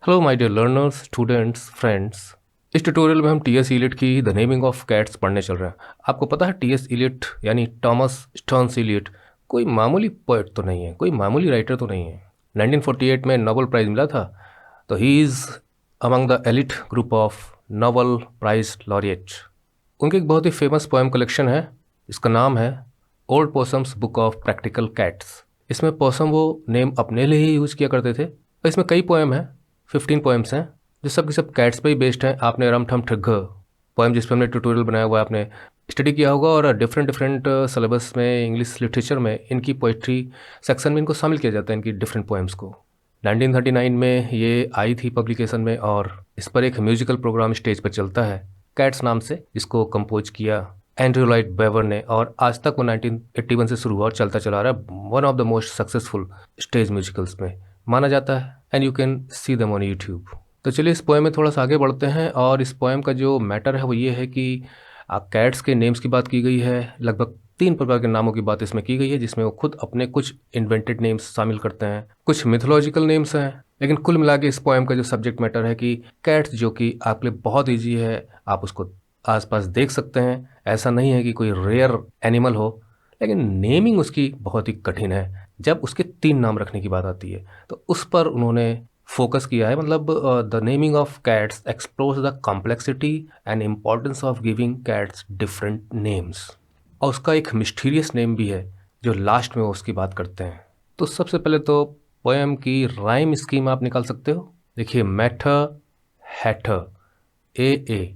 Hello my dear learners, students, friends. इस tutorial में हम टी.एस. इलियट की द नेमिंग ऑफ कैट्स पढ़ने चल रहे हैं। आपको पता है टी.एस. इलियट यानी टॉमस स्टर्न्स इलियट कोई मामूली पोएट तो नहीं है, कोई मामूली राइटर तो नहीं है। 1948 में नोबेल प्राइज़ मिला था, तो he is among the elite group of Nobel prize laureate. उनकी एक बहुत ही फेमस पोएम कलेक्शन है, इसका नाम है Old Possum's Book of Practical Cats. इसमें पोसम वो नेम अपने लिए ही यूज़ किया करते थे और इसमें कई पोएम हैं, 15 पोएम्स हैं जो सब के सब कैट्स पे ही बेस्ड हैं। आपने रम ठम ठिग्ग पोएम जिस पर हमने ट्यूटोरियल बनाया हुआ है आपने स्टडी किया होगा, और डिफरेंट सिलेबस में इंग्लिश लिटरेचर में इनकी पोइट्री सेक्शन में इनको शामिल किया जाता है, इनकी डिफरेंट पोएम्स को। 1939 में ये आई थी पब्लिकेशन में, और इस पर एक म्यूजिकल प्रोग्राम स्टेज पर चलता है कैट्स नाम से, जिसको कंपोज किया एंड्रयू लॉयड वेबर ने, और आज तक वो 1981 से शुरू हुआ और चलता चला रहा है। One of the most successful stage musicals में माना जाता है, and you can see them on YouTube. तो चलिए इस पोएम में थोड़ा सा आगे बढ़ते हैं, और इस पोएम का जो मैटर है वो ये है कि कैट्स के नेम्स की बात की गई है। लगभग 3 प्रकार के नामों की बात इसमें की गई है, जिसमें वो खुद अपने कुछ इन्वेंटेड नेम्स शामिल करते हैं, कुछ मिथोलॉजिकल नेम्स हैं। लेकिन कुल मिला के इस पोएम का जो सब्जेक्ट मैटर है कि कैट्स, जो कि आपके लिए बहुत ईजी है, आप उसको आसपास देख सकते हैं। ऐसा नहीं है कि कोई रेयर एनिमल हो, लेकिन नेमिंग उसकी बहुत ही कठिन है। जब उसके 3 नाम रखने की बात आती है तो उस पर उन्होंने फोकस किया है। मतलब the naming of cats explores the complexity and importance of giving cats different names. और उसका एक मिस्टीरियस नेम भी है जो लास्ट में वो उसकी बात करते हैं। तो सबसे पहले तो पोएम की राइम स्कीम आप निकाल सकते हो। देखिए, matter Hatter A,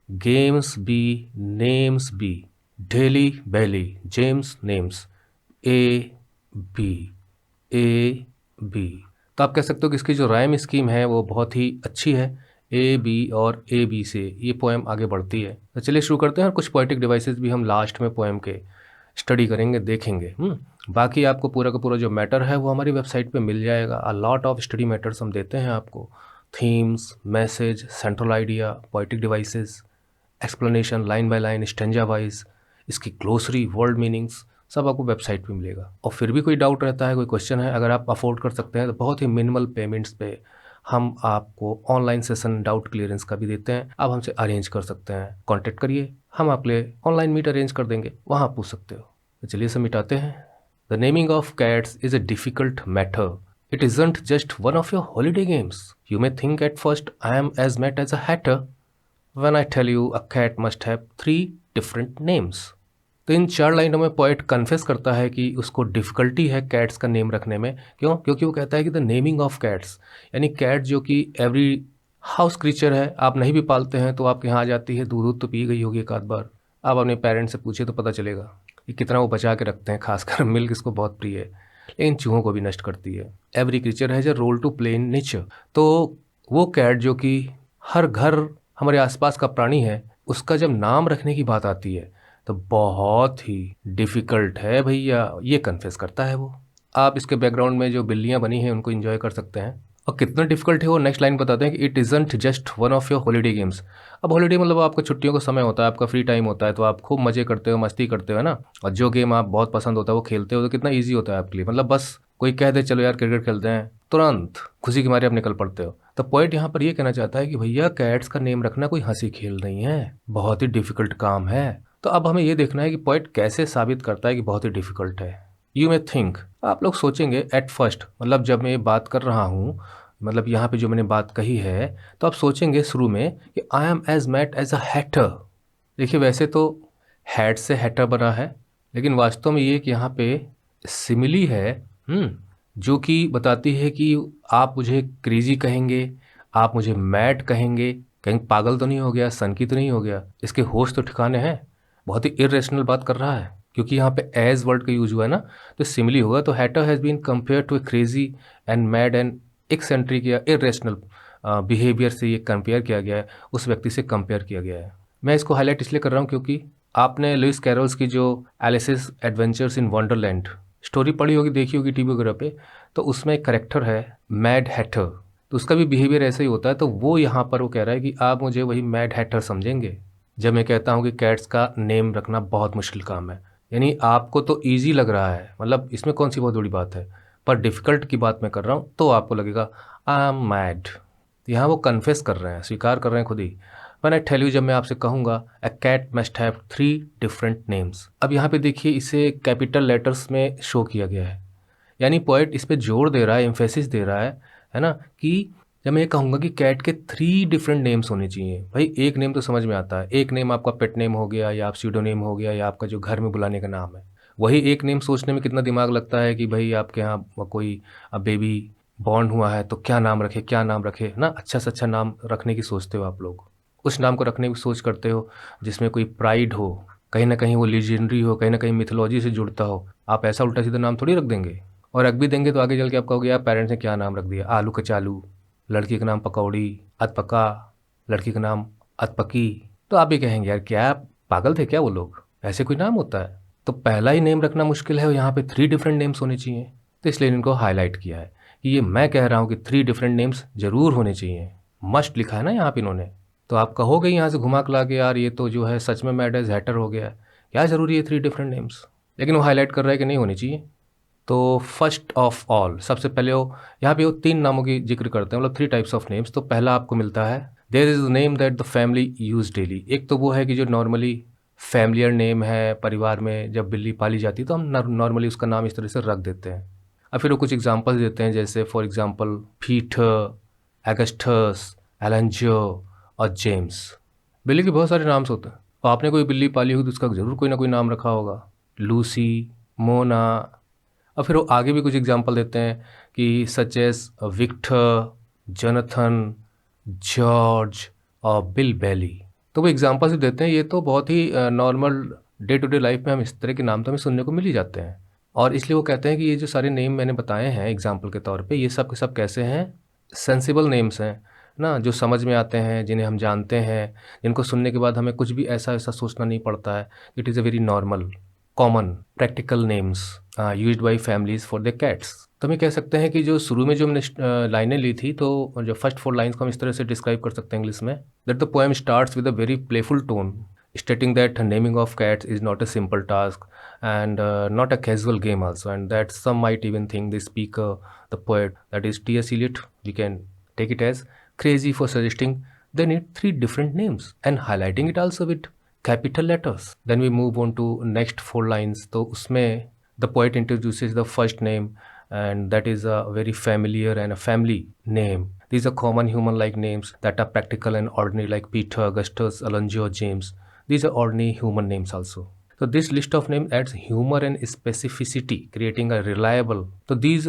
games B, names B, daily belly, James names A B. तो आप कह सकते हो कि इसकी जो राइम स्कीम है वो बहुत ही अच्छी है। ए बी और ए बी से ये पोएम आगे बढ़ती है। तो चलिए शुरू करते हैं, और कुछ पोएटिक डिवाइसेस भी हम लास्ट में पोएम के स्टडी करेंगे, देखेंगे। बाकी आपको पूरा का पूरा जो मैटर है वो हमारी वेबसाइट पे मिल जाएगा। A lot of study matters हम देते हैं आपको, themes, message, central idea, poetic devices, explanation line by line, stanza wise, इसकी ग्लोसरी, वर्ड मीनिंग्स, सब आपको वेबसाइट पे मिलेगा। और फिर भी कोई डाउट रहता है, कोई क्वेश्चन है, अगर आप अफोर्ड कर सकते हैं तो बहुत ही मिनिमल पेमेंट्स पे हम आपको ऑनलाइन सेशन डाउट क्लियरेंस का भी देते हैं। आप हमसे अरेंज कर सकते हैं, कॉन्टैक्ट करिए, हम आपके लिए ऑनलाइन मीट अरेंज कर देंगे, वहाँ आप पूछ सकते हो। तो चलिए इसे मिटाते हैं। The naming of cats is a difficult matter. It isn't just one of your holiday games. You may think at first I am as mad as a hatter when I tell you a cat must have 3 different names. तो इन 4 लाइनों में poet confess करता है कि उसको difficulty है cats का name रखने में। क्यों? क्योंकि वो कहता है कि द नेमिंग ऑफ कैट्स, यानी कैट जो कि एवरी हाउस क्रीचर है, आप नहीं भी पालते हैं तो आपके यहाँ आ जाती है, दूध तो पी गई होगी एक आध बार। आप अपने पेरेंट्स से पूछिए तो पता चलेगा कि कितना वो बचा के रखते हैं, खासकर मिल्क इसको बहुत प्रिय है, लेकिन चूहों को भी नष्ट करती है। Every creature has a role to play in nature. तो वो कैट जो कि हर घर हमारे आसपास का प्राणी है, उसका जब नाम रखने की बात आती है तो बहुत ही डिफ़िकल्ट है भैया, ये कन्फेस करता है वो। आप इसके बैकग्राउंड में जो बिल्लियाँ बनी हैं उनको एंजॉय कर सकते हैं। और कितना डिफ़िकल्ट है वो नेक्स्ट लाइन बताते हैं कि it isn't just one of your holiday games. अब हॉलीडे मतलब आपका छुट्टियों का समय होता है, आपका फ्री टाइम होता है, तो आप खूब मज़े करते हो, मस्ती करते हो, है ना। और जो गेम आप बहुत पसंद होता है वो खेलते हो, तो कितना ईजी होता है आपके लिए। मतलब बस कोई कह दे चलो यार क्रिकेट खेलते हैं, तुरंत खुशी के मारे आप निकल पड़ते हो। तो पॉइंट यहाँ पर ये कहना चाहता है कि भैया कैट्स का नेम रखना कोई हंसी खेल नहीं है, बहुत ही डिफ़िकल्ट काम है। तो अब हमें ये देखना है कि पॉइंट कैसे साबित करता है कि बहुत ही डिफ़िकल्ट है। यू मे थिंक, आप लोग सोचेंगे एट फर्स्ट, मतलब जब मैं ये बात कर रहा हूँ, मतलब यहाँ पे जो मैंने बात कही है, तो आप सोचेंगे शुरू में कि I am as mat as a Hatter. देखिए, वैसे तो हैट से हैटर बना है, लेकिन वास्तव में ये कि यहाँ पे सिमिली है, जो कि बताती है कि आप मुझे क्रेजी कहेंगे, आप मुझे मैड कहेंगे, कहीं पागल तो नहीं हो गया, सनकी तो नहीं हो गया, इसके होश तो ठिकाने हैं। बहुत ही इरेशनल बात कर रहा है, क्योंकि यहाँ पे एज वर्ड का यूज हुआ है ना, तो सिमिली होगा। तो Hatter has been compare to A crazy and mad and eccentric या इरेशनल बिहेवियर से ये कंपेयर किया गया है, उस व्यक्ति से कंपेयर किया गया है। मैं इसको हाईलाइट इसलिए कर रहा हूँ क्योंकि आपने लुइस कैरोल्स की जो एलिसिस एडवेंचर्स इन वंडरलैंड स्टोरी पढ़ी होगी, देखी होगी टीवी वगैरह पे, तो उसमें एक करेक्टर है मैड हैटर, तो उसका भी बिहेवियर ऐसा ही होता है। तो वो यहाँ पर वो कह रहा है कि आप मुझे वही मैड हैटर समझेंगे जब मैं कहता हूँ कि कैट्स का नेम रखना बहुत मुश्किल काम है। यानी आपको तो ईजी लग रहा है, मतलब इसमें कौन सी बहुत बड़ी बात है, पर डिफ़िकल्ट की बात मैं कर रहा हूँ तो आपको लगेगा आई एम मैड। यहाँ वो कन्फेस कर रहे हैं, स्वीकार कर रहे हैं खुद ही। व्हेन आई टेल यू, जब मैं आपसे कहूँगा a cat must have 3 different names. अब यहाँ पे देखिए इसे कैपिटल लेटर्स में शो किया गया है, यानी पोएट इस पे जोर दे रहा है, एम्फेसिस दे रहा है ना, कि जब मैं ये कहूँगा कि कैट के 3 डिफरेंट नेम्स होने चाहिए। भाई एक नेम तो समझ में आता है, एक नेम आपका पेट नेम हो गया, या आप स्यूडोनेम हो गया, या आपका जो घर में बुलाने का नाम है। वही एक नेम सोचने में कितना दिमाग लगता है कि भाई आपके यहाँ कोई बेबी बॉर्न हुआ है तो क्या नाम रखे, क्या नाम रखे ना। अच्छा से अच्छा नाम रखने की सोचते हो आप लोग, उस नाम को रखने की सोच करते हो जिसमें कोई प्राइड हो, कहीं ना कहीं वो लीजेंडरी हो, कहीं ना कहीं मिथोलॉजी से जुड़ता हो। आप ऐसा उल्टा सीधा नाम थोड़ी रख देंगे, और रख भी देंगे तो आगे चल के आप कहोगे यार पेरेंट्स ने क्या नाम रख दिया, आलू कचालू, लड़की का नाम पकौड़ी, अतपका, लड़की का नाम अतपकी। तो आप भी कहेंगे यार क्या पागल थे क्या वो लोग, ऐसे कोई नाम होता है। तो पहला ही नेम रखना मुश्किल है और यहाँ पे 3 डिफरेंट नेम्स होने चाहिए, तो इसलिए इनको हाईलाइट किया है कि ये मैं कह रहा हूँ कि 3 डिफरेंट नेम्स जरूर होने चाहिए। मस्ट लिखा है ना यहाँ पे इन्होंने। तो आप कहोगे यहाँ से घुमा के ला के यार ये तो जो है सच में मैड एज हैटर हो गया है, क्या ज़रूरी है 3 डिफरेंट नेम्स, लेकिन वो हाईलाइट कर रहा है कि नहीं होनी चाहिए। तो फर्स्ट ऑफ ऑल, सबसे पहले वो यहाँ पे वो 3 नामों की जिक्र करते हैं, मतलब 3 टाइप्स ऑफ नेम्स। तो पहला आपको मिलता है there is name that the family use daily. एक तो वो है कि जो नॉर्मली फैमिलियर नेम है, परिवार में जब बिल्ली पाली जाती है तो हम नॉर्मली उसका नाम इस तरह से रख देते हैं। और फिर वो कुछ एग्जांपल्स देते हैं, जैसे फॉर एग्जांपल पीटर, एगस्टस, एलेंजो और जेम्स। बिल्ली के बहुत सारे नाम्स होते हैं, और आपने कोई बिल्ली पाली होगी तो उसका ज़रूर कोई ना कोई नाम रखा होगा, लूसी, मोना। और फिर वो आगे भी कुछ एग्जांपल देते हैं कि such as Victor, Jonathan, George और बिल बेली। तो वो एग्जांपल्स भी देते हैं। ये तो बहुत ही normal day to day life में हम इस तरह के नाम तो हमें सुनने को मिल ही जाते हैं, और इसलिए वो कहते हैं कि ये जो सारे नेम मैंने बताए हैं एग्जांपल के तौर पे, ये सब के सब कैसे हैं, सेंसिबल नेम्स हैं ना, जो समझ में आते हैं, जिन्हें हम जानते हैं, जिनको सुनने के बाद हमें कुछ भी ऐसा ऐसा सोचना नहीं पड़ता है। It is a very normal common practical names used by families for the cats. तो हम ये कह सकते हैं कि जो शुरू में जो हमने लाइनें ली थी, तो जो फर्स्ट 4 लाइन्स को हम इस तरह से डिस्क्राइब कर सकते हैं इंग्लिश में, that the poem starts with a very playful tone, stating that naming of cats is not a simple task and not a casual game also, and that some might even think the speaker, the poet, that is T.S. Eliot, we can take it as crazy for suggesting they need 3 different names and highlighting it also with capital letters. Then we move on to next 4 lines. तो उसमें the poet introduces the first name, and that is a very familiar and a family name. These are common human-like names that are practical and ordinary, like Peter, Augustus, Alonzo, James. These are ordinary human names also. So this list of names adds humor and specificity, creating a reliable. तो these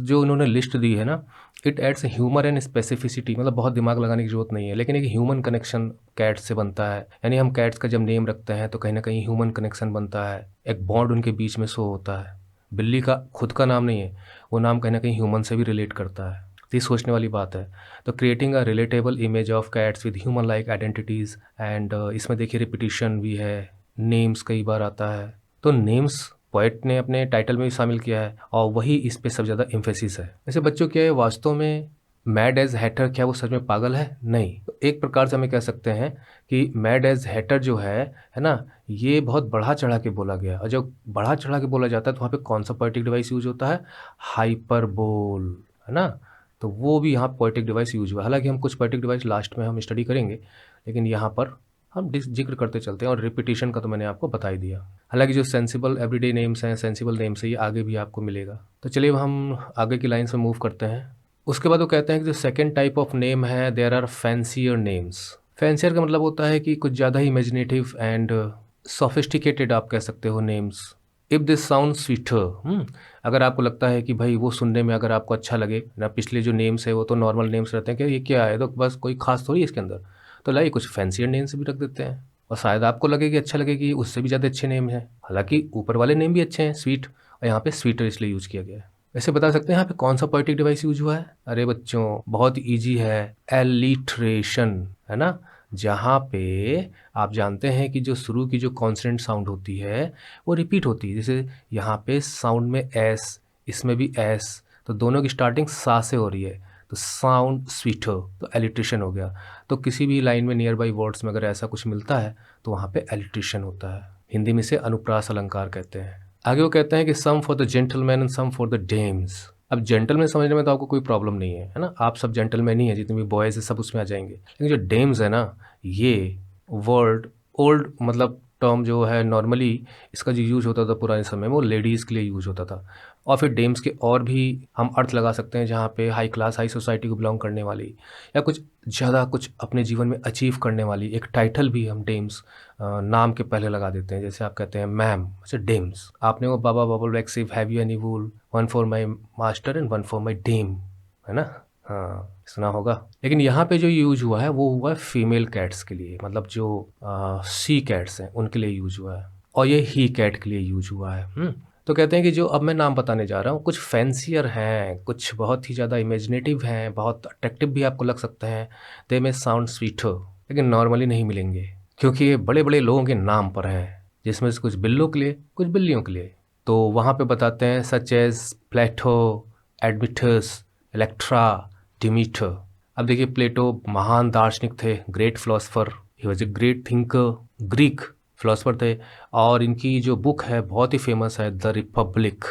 जो उन्होंने list दी है ना, it adds humour and specificity, मतलब बहुत दिमाग लगाने की जरूरत नहीं है, लेकिन एक ह्यूमन कनेक्शन कैट्स से बनता है। यानी हम कैट्स का जब नेम रखते हैं तो कहीं ना कहीं ह्यूमन कनेक्शन बनता है, एक बॉन्ड उनके बीच में शो होता है। बिल्ली का खुद का नाम नहीं है, वो नाम कहीं ना कहीं ह्यूमन से भी रिलेट करता है। तो ये सोचने वाली बात है। तो creating a relatable image of cats with human like identities, and इसमें देखिए रिपीटिशन भी है, नेम्स कई बार आता है। तो नेम्स पोएट ने अपने टाइटल में भी शामिल किया है, और वही इस पे सबसे ज़्यादा एम्फेसिस है। वैसे बच्चों, क्या है वास्तव में मैड एज हैटर, क्या वो सच में पागल है? नहीं। तो एक प्रकार से हमें कह सकते हैं कि मैड एज हैटर जो है ना, ये बहुत बढ़ा चढ़ा के बोला गया, और जब बढ़ा चढ़ा के बोला जाता है तो वहाँ पे कौन सा पोएटिक डिवाइस यूज होता है? हाइपरबोल, है ना। तो वो भी यहाँ पोएटिक डिवाइस यूज हुआ। हालांकि हम कुछ पोएटिक डिवाइस लास्ट में हम स्टडी करेंगे, लेकिन यहाँ पर हम जिक्र करते चलते हैं, और रिपीटिशन का तो मैंने आपको बता ही दिया। हालांकि जो सेंसिबल एवरीडे नेम्स हैं, सेंसिबल नेम्स है, ये आगे भी आपको मिलेगा। तो चलिए हम आगे की लाइन से मूव करते हैं। उसके बाद वो कहते हैं कि जो सेकेंड टाइप ऑफ नेम है, there are fancier names. Fancier का मतलब होता है कि कुछ ज़्यादा ही इमेजिनेटिव एंड सोफिस्टिकेटेड आप कह सकते हो names. If this sound sweater, अगर आपको लगता है कि भाई वो सुनने में अगर आपको अच्छा लगे ना, पिछले जो नेम्स है वो तो नॉर्मल नेम्स रहते हैं कि ये क्या है, तो बस कोई खास थोड़ी है इसके अंदर, तो लाइए कुछ फैंसियर नेम्स भी रख देते हैं, और शायद आपको लगे कि अच्छा लगे कि उससे भी ज़्यादा अच्छे नेम हैं। हालांकि ऊपर वाले नेम भी अच्छे हैं, स्वीट, और यहाँ पे स्वीटर इसलिए यूज़ किया गया है। वैसे बता सकते हैं यहाँ पे कौन सा पोएटिक डिवाइस यूज हुआ है? अरे बच्चों, बहुत ईजी है, एलिट्रेशन, है ना। जहाँ पे आप जानते हैं कि जो शुरू की जो कॉन्सोनेंट साउंड होती है वो रिपीट होती है, जैसे यहाँ पे साउंड में एस, इसमें भी एस, तो दोनों की स्टार्टिंग सा से हो रही है, तो साउंड स्वीटर, तो एलिट्रेशन हो गया। तो किसी भी लाइन में नियर बाई वर्ड्स में अगर ऐसा कुछ मिलता है तो वहाँ पे एलिट्रेशन होता है। हिंदी में से अनुप्रास अलंकार कहते हैं। आगे वो कहते हैं कि some for the gentleman and some for the dames. अब जेंटलमैन समझने में तो आपको कोई प्रॉब्लम नहीं है, है ना? आप सब जेंटलमैन ही हैं, जितने भी बॉयज़ हैं सब उसमें आ जाएँगे। लेकिन जो डेम्स है ना, ये वर्ड ओल्ड मतलब टर्म जो है नॉर्मली इसका जो यूज़ होता था पुराने समय में वो लेडीज़ के लिए यूज़ होता था। और फिर डेम्स के और भी हम अर्थ लगा सकते हैं जहाँ पे हाई क्लास, हाई सोसाइटी को बिलॉन्ग करने वाली या कुछ ज़्यादा कुछ अपने जीवन में अचीव करने वाली एक टाइटल भी हम डेम्स नाम के पहले लगा देते हैं। जैसे आप कहते हैं मैम, अच्छा डेम्स। आपने वो baa baa bubble wax if have you any wool, one for my master and one for my dame, है ना? हाँ, सुना होगा। लेकिन यहाँ पे जो यूज़ हुआ है वो हुआ है फीमेल कैट्स के लिए, मतलब जो सी कैट्स हैं उनके लिए यूज़ हुआ है, और ये ही कैट के लिए यूज़ हुआ है। तो कहते हैं कि जो अब मैं नाम बताने जा रहा हूँ कुछ फैंसियर हैं, कुछ बहुत ही ज़्यादा इमेजिनेटिव हैं, बहुत अट्रैक्टिव भी आपको लग सकते हैं। दे में साउंड स्वीटर, लेकिन नॉर्मली नहीं मिलेंगे क्योंकि ये बड़े बड़े लोगों के नाम पर हैं, जिसमें से कुछ बिल्लों के लिए कुछ बिल्लियों के लिए। तो वहाँ पे बताते हैं सच एज प्लेटो, एडमिटस, इलेक्ट्रा, डिमीटर। अब देखिए प्लेटो महान दार्शनिक थे, great philosopher, he was a great thinker, Greek philosopher थे, और इनकी जो बुक है बहुत ही फेमस है, द रिपब्लिक,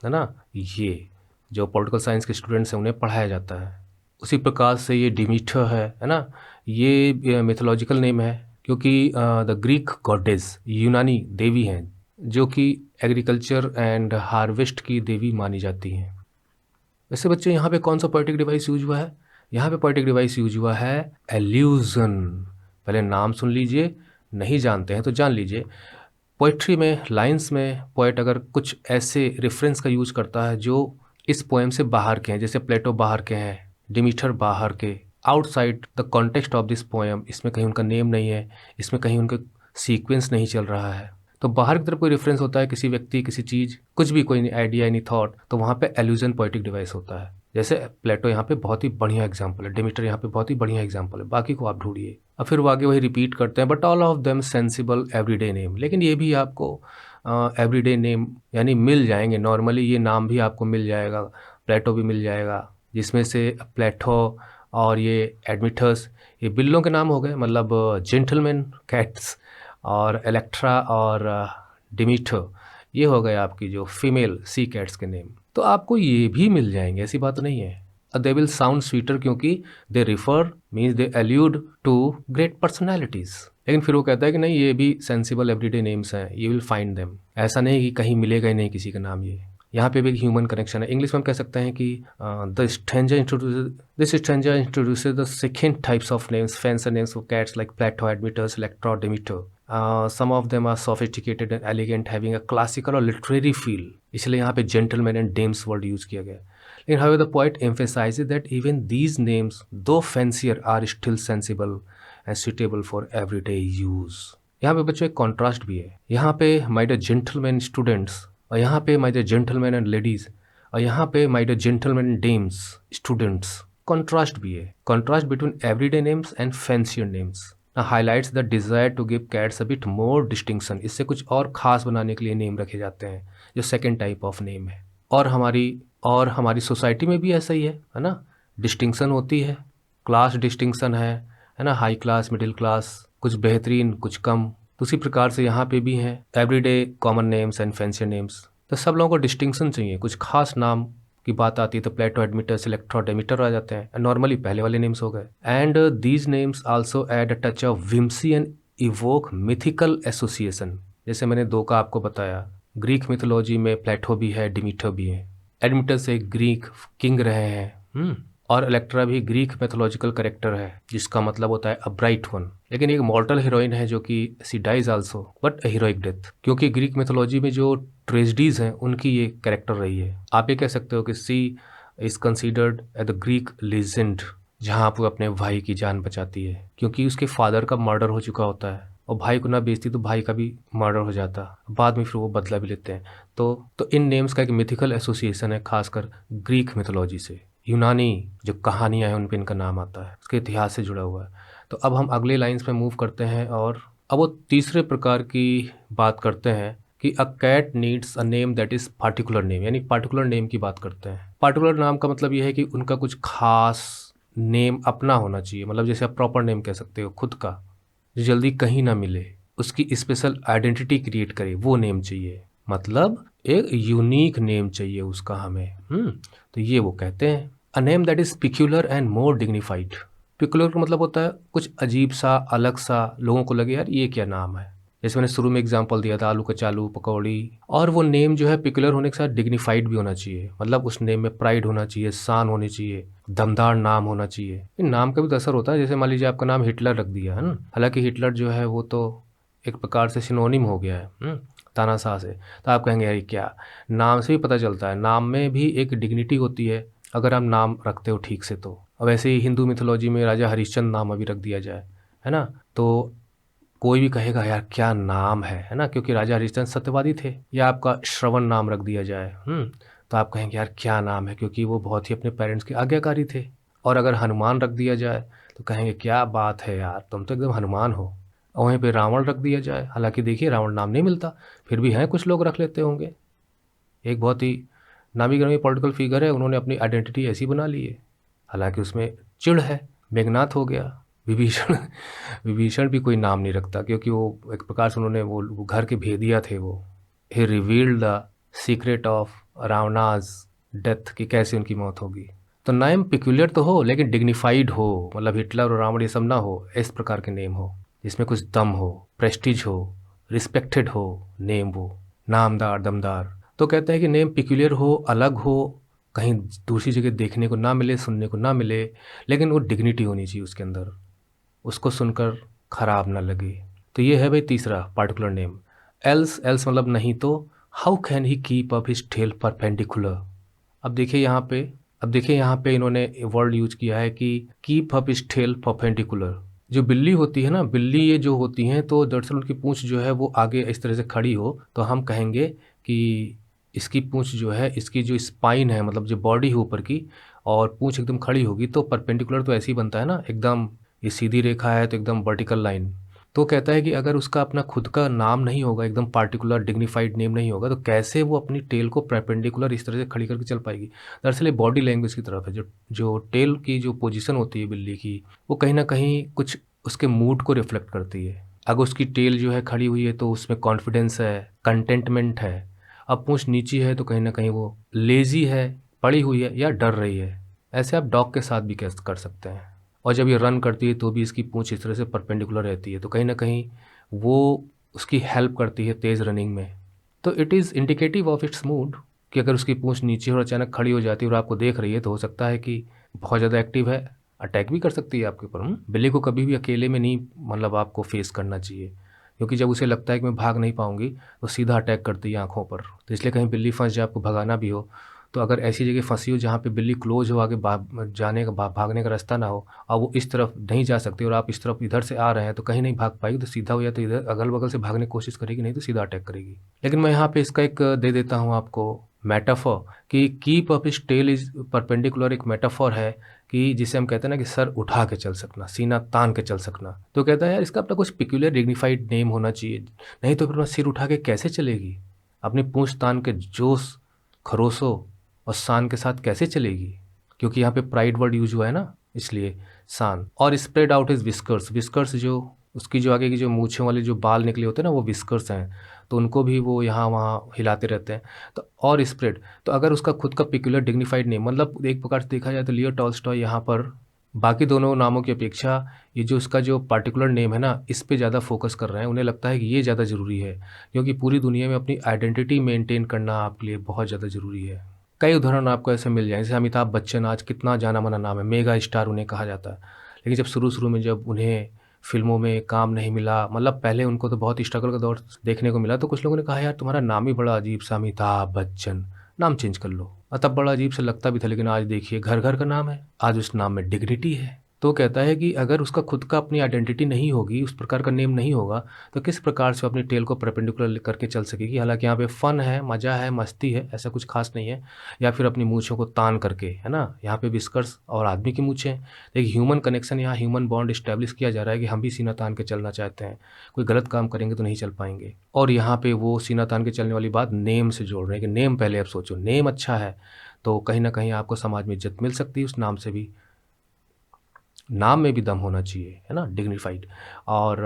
है ना? ये जो पॉलिटिकल साइंस के स्टूडेंट्स हैं उन्हें पढ़ाया जाता है। उसी प्रकार से ये डिमीटर है ना? ये मिथोलॉजिकल नेम है क्योंकि द ग्रीक गॉडेस यूनानी देवी हैं जो कि एग्रीकल्चर एंड हार्वेस्ट की देवी मानी जाती हैं। वैसे बच्चों यहाँ पे कौन सा पोएटिक डिवाइस यूज हुआ है? यहाँ पे पोएटिक डिवाइस यूज हुआ है एल्यूजन। पहले नाम सुन लीजिए, नहीं जानते हैं तो जान लीजिए। पोएट्री में, लाइंस में पोएट अगर कुछ ऐसे रेफरेंस का यूज करता है जो इस पोएम से बाहर के हैं, जैसे प्लेटो बाहर के हैं, डिमीटर बाहर के, outside the context of this poem, इसमें कहीं उनका नेम नहीं है, इसमें कहीं उनका सीक्वेंस नहीं चल रहा है, तो बाहर की तरफ कोई रेफरेंस होता है, किसी व्यक्ति, किसी चीज़, कुछ भी, कोई आइडिया, एनी थॉट, तो वहाँ पे एल्यूजन पोएटिक डिवाइस होता है। जैसे प्लेटो यहाँ पे बहुत ही बढ़िया एग्जाम्पल है, डिमीटर यहाँ पे बहुत ही बढ़िया एग्जाम्पल है, बाकी को आप ढूंढिए। अब फिर वो आगे वही रिपीट करते हैं, but all of them sensible everyday name. लेकिन ये भी आपको एवरीडे नेम यानी मिल जाएंगे, नॉर्मली ये नाम भी आपको मिल जाएगा, प्लेटो भी मिल जाएगा, जिसमें से प्लेटो और ये एडमिटस, ये बिल्लों के नाम हो गए, मतलब जेंटलमैन कैट्स, और इलेक्ट्रा और डिमीटर, ये हो गए आपकी जो फीमेल सी कैट्स के नेम। तो आपको ये भी मिल जाएंगे, ऐसी बात नहीं है। दे विल साउंड स्वीटर क्योंकि they refer means they allude to great personalities. लेकिन फिर वो कहता है कि नहीं, ये भी सेंसिबल एवरीडे नेम्स हैं, यू विल फाइंड देम। ऐसा नहीं कि कहीं मिलेगा ही नहीं किसी का नाम। ये यहाँ पे भी एक ह्यूमन कनेक्शन है। इंग्लिश में हम कह सकते हैं कि this stranger introduces the second types of names, fancy names for cats like Plato, Admetus, Electra, Demeter. Some of them are sophisticated and elegant, having a classical और लिटरेरी फील। इसलिए यहाँ पे gentleman and dames word use किया गया। लेकिन however the poet emphasizes that even these names, though fancier, are still sensible and suitable for everyday use। यहाँ पे बच्चों एक कॉन्ट्रास्ट भी है। यहाँ पे माय डियर जेंटलमैन स्टूडेंट्स, और यहाँ पे my dear gentleman and ladies, और यहाँ पे my dear gentleman and DIMMs students. Contrast भी है, contrast between everyday names and fancier names highlights the desire to give cats a bit more distinction. इससे कुछ और खास बनाने के लिए नेम रखे जाते हैं, जो सेकेंड टाइप ऑफ नेम है। और हमारी सोसाइटी में भी ऐसा ही है ना? डिस्टिंक्शन होती है, क्लास डिस्टिंक्शन है ना? हाई क्लास, मिडिल क्लास, कुछ बेहतरीन, कुछ कम। तो उसी प्रकार से यहाँ पे भी हैं everyday common names and fancy names. तो सब लोगों को डिस्टिंक्शन चाहिए, कुछ खास नाम की बात आती है तो प्लेटो, एडमिटस, इलेक्ट्रा, डेमीटर आ जाते हैं, नॉर्मली पहले वाले नेम्स हो गए। And these names also add a touch of whimsy and evoke mythical association. जैसे मैंने दो का आपको बताया, ग्रीक मिथोलॉजी में प्लेटो भी है, डिमीटर भी है। एडमिटस एक ग्रीक किंग रहे हैं, और इलेक्ट्रा भी ग्रीक मैथोलॉजिकल कैरेक्टर है, जिसका मतलब होता है अ ब्राइट वन। लेकिन एक मॉर्टल हीरोइन है जो कि she dies also but a heroic death, क्योंकि ग्रीक मैथोलॉजी में जो ट्रेजिडीज हैं उनकी ये कैरेक्टर रही है। आप ये कह सकते हो कि she is considered as the Greek legend, जहाँ आप वो अपने भाई की जान बचाती है, क्योंकि उसके फादर का मर्डर हो चुका होता है, और भाई को ना बेचती तो भाई का भी मर्डर हो जाता, बाद में फिर वो बदला भी लेते हैं। तो इन नेम्स का एक मिथिकल एसोसिएशन है, खासकर ग्रीक मिथोलॉजी से। यूनानी जो कहानियाँ हैं उन पर इनका नाम आता है, उसके इतिहास से जुड़ा हुआ है। तो अब हम अगले लाइन्स में मूव करते हैं, और अब वो तीसरे प्रकार की बात करते हैं कि a cat needs a name that is particular name, यानी पार्टिकुलर नेम की बात करते हैं। पार्टिकुलर नाम का मतलब ये है कि उनका कुछ खास नेम अपना होना चाहिए, मतलब जैसे आप प्रॉपर नेम कह सकते हो खुद का, जो जल्दी कहीं ना मिले, उसकी स्पेशल आइडेंटिटी क्रिएट करे, वो नेम चाहिए। मतलब एक यूनिक नेम चाहिए उसका हमें। तो ये वो कहते हैं a name that is peculiar and more dignified. Peculiar का मतलब होता है कुछ अजीब सा, अलग सा, लोगों को लगे यार ये क्या नाम है। जैसे मैंने शुरू में एग्जांपल दिया था आलू कचालू पकौड़ी। और वो नेम जो है पिक्यूलर होने के साथ डिग्निफाइड भी होना चाहिए, मतलब उस नेम में प्राइड होना चाहिए, शान होनी चाहिए, दमदार नाम होना चाहिए। इन नाम का भी तो असर होता है। जैसे मान लीजिए आपका नाम हिटलर रख दिया है ना, हालांकि हिटलर जो है वो तो एक प्रकार से सिनोनिम हो गया है तानाशाह से। तो आप कहेंगे यार ये क्या, नाम से भी पता चलता है, नाम में भी एक डिग्निटी होती है अगर आप नाम रखते हो ठीक से तो। अब वैसे ही हिंदू मिथोलॉजी में राजा हरिश्चंद्र नाम अभी रख दिया जाए, है ना, तो कोई भी कहेगा यार क्या नाम है ना, क्योंकि राजा हरिश्चंद्र सत्यवादी थे। या आपका श्रवण नाम रख दिया जाए, तो आप कहेंगे यार क्या नाम है, क्योंकि वो बहुत ही अपने पेरेंट्स के आज्ञाकारी थे। और अगर हनुमान रख दिया जाए तो कहेंगे क्या बात है यार, तुम तो एकदम हनुमान हो। और वहीं पे रावण रख दिया जाए, हालांकि देखिए रावण नाम नहीं मिलता, फिर भी हैं कुछ लोग रख लेते होंगे। एक बहुत ही नामी गिरामी पॉलिटिकल फिगर है, उन्होंने अपनी आइडेंटिटी ऐसी बना ली है, हालांकि उसमें चिढ़ है। मेघनाथ हो गया, विभीषण विभीषण भी कोई नाम नहीं रखता, क्योंकि वो एक प्रकार से उन्होंने वो घर के भेदिया थे वो। He revealed the secret of Ravana's death, कि कैसे उनकी मौत होगी। तो नेम पिक्यूलियर तो हो लेकिन डिग्निफाइड हो, मतलब हिटलर और रावण ये सब ना हो, इस प्रकार के नेम हो जिसमें कुछ दम हो, प्रेस्टीज हो, रिस्पेक्टेड हो नेम, वो नामदार दमदार। तो कहते हैं कि नेम पिक्यूलियर हो, अलग हो, कहीं दूसरी जगह देखने को ना मिले, सुनने को ना मिले, लेकिन वो डिग्निटी होनी चाहिए उसके अंदर, उसको सुनकर खराब ना लगे। तो ये है भाई तीसरा पार्टिकुलर नेम। एल्स, एल्स मतलब नहीं तो। How can he keep up his tell perpendicular. अब देखिए यहाँ पे, इन्होंने वर्ड यूज किया है कि keep up his tell perpendicular. जो बिल्ली होती है ना, बिल्ली ये जो होती हैं, तो दरअसल उनकी पूंछ जो है वो आगे इस तरह से खड़ी हो, तो हम कहेंगे कि इसकी पूंछ जो है, इसकी जो स्पाइन है, मतलब जो बॉडी है ऊपर की, और पूंछ एकदम खड़ी होगी, तो परपेंडिकुलर तो ऐसे ही बनता है ना एकदम, ये सीधी रेखा है तो एकदम वर्टिकल लाइन। तो कहता है कि अगर उसका अपना खुद का नाम नहीं होगा, एकदम पार्टिकुलर डिग्निफाइड नेम नहीं होगा, तो कैसे वो अपनी टेल को परपेंडिकुलर इस तरह से खड़ी करके चल पाएगी। दरअसल ये बॉडी लैंग्वेज की तरफ है। जो जो टेल की जो पोजीशन होती है बिल्ली की, वो कहीं ना कहीं कुछ उसके मूड को रिफ्लेक्ट करती है। अगर उसकी टेल जो है खड़ी हुई है तो उसमें कॉन्फिडेंस है, कंटेंटमेंट है। अब पूंछ नीची है तो कहीं ना कहीं वो लेजी है, पड़ी हुई है, या डर रही है। ऐसे आप डॉग के साथ भी कैसे कर सकते हैं। और जब ये रन करती है तो भी इसकी पूंछ इस तरह से परपेंडिकुलर रहती है, तो कहीं ना कहीं वो उसकी हेल्प करती है तेज़ रनिंग में। तो it is indicative of its mood, कि अगर उसकी पूंछ नीचे और अचानक खड़ी हो जाती है और आपको देख रही है, तो हो सकता है कि बहुत ज़्यादा एक्टिव है, अटैक भी कर सकती है आपके ऊपर। बिल्ली को कभी भी अकेले में नहीं, मतलब आपको फेस करना चाहिए, क्योंकि जब उसे लगता है कि मैं भाग नहीं पाऊंगी, तो सीधा अटैक करती है आंखों पर। तो इसलिए कहीं बिल्ली फंस जाए, आपको भगाना भी हो, तो अगर ऐसी जगह फंसी हो जहाँ पे बिल्ली क्लोज हो, आगे जाने का भागने का रास्ता ना हो, और वो इस तरफ नहीं जा सकती और आप इस तरफ इधर से आ रहे हैं, तो कहीं नहीं भाग पाएगी, तो सीधा हो या तो इधर अगल बगल से भागने की कोशिश करेगी, नहीं तो सीधा अटैक करेगी। लेकिन मैं यहाँ पे इसका एक दे देता हूँ आपको मेटाफॉर, कि keep up his tell is perpendicular एक मेटाफॉर है, कि जिसे हम कहते हैं ना कि सर उठा के चल सकना, सीना तान के चल सकना। तो कहता है यार इसका अपना कुछ पिक्यूलर डिग्निफाइड नेम होना चाहिए, नहीं तो फिर मैं सिर उठा के कैसे चलेगी, अपनी पूंछ तान के जोश, खरोशों और शान के साथ कैसे चलेगी, क्योंकि यहाँ पे प्राइड वर्ड यूज हुआ है ना, इसलिए शान। और spread out is whiskers, whiskers जो उसकी जो आगे की जो मूछों वाले जो बाल निकले होते हैं ना, वो विस्कर्स हैं, तो उनको भी वो यहाँ वहाँ हिलाते रहते हैं। तो और स्प्रेड, तो अगर उसका खुद का पिक्यूलर डिग्निफाइड नेम, मतलब एक प्रकार से देखा जाए तो लियो टॉल्स्टॉय यहाँ पर बाकी दोनों नामों की अपेक्षा ये जो उसका जो पार्टिकुलर नेम है ना, इस पे ज़्यादा फोकस कर रहे हैं। उन्हें लगता है कि ये ज़्यादा ज़रूरी है, क्योंकि पूरी दुनिया में अपनी आइडेंटिटी मेंटेन करना आपके लिए बहुत ज़्यादा ज़रूरी है। कई उदाहरण आपको ऐसे मिल जाएंगे, जैसे अमिताभ बच्चन आज कितना जाना माना नाम है, मेगा स्टार उन्हें कहा जाता है। लेकिन जब शुरू शुरू में जब उन्हें फिल्मों में काम नहीं मिला, मतलब पहले उनको तो बहुत स्ट्रगल का दौर देखने को मिला, तो कुछ लोगों ने कहा यार तुम्हारा नाम ही बड़ा अजीब सा, अमिताभ बच्चन, नाम चेंज कर लो। तब बड़ा अजीब सा लगता भी था, लेकिन आज देखिए घर घर का नाम है, आज उस नाम में डिग्निटी है। तो कहता है कि अगर उसका खुद का अपनी आइडेंटिटी नहीं होगी, उस प्रकार का नेम नहीं होगा, तो किस प्रकार से अपनी टेल को परपेंडिकुलर करके चल सकेगी। हालांकि यहाँ पे फन है, मज़ा है, मस्ती है, ऐसा कुछ खास नहीं है। या फिर अपनी मूँछों को तान करके, है ना, यहाँ पे विस्कर्स और आदमी की मूँछें हैं। एक ह्यूमन कनेक्शन, यहाँ ह्यूमन बॉन्ड इस्टेब्लिश किया जा रहा है कि हम भी सीना तान के चलना चाहते हैं, कोई गलत काम करेंगे तो नहीं चल पाएंगे। और यहाँ पे वो सीना तान के चलने वाली बात नेम से जोड़ रहे हैं, कि नेम पहले आप सोचो, नेम अच्छा है तो कहीं ना कहीं आपको समाज में इज्जत मिल सकती है उस नाम से भी। नाम में भी दम होना चाहिए, है ना, डिग्निफाइड। और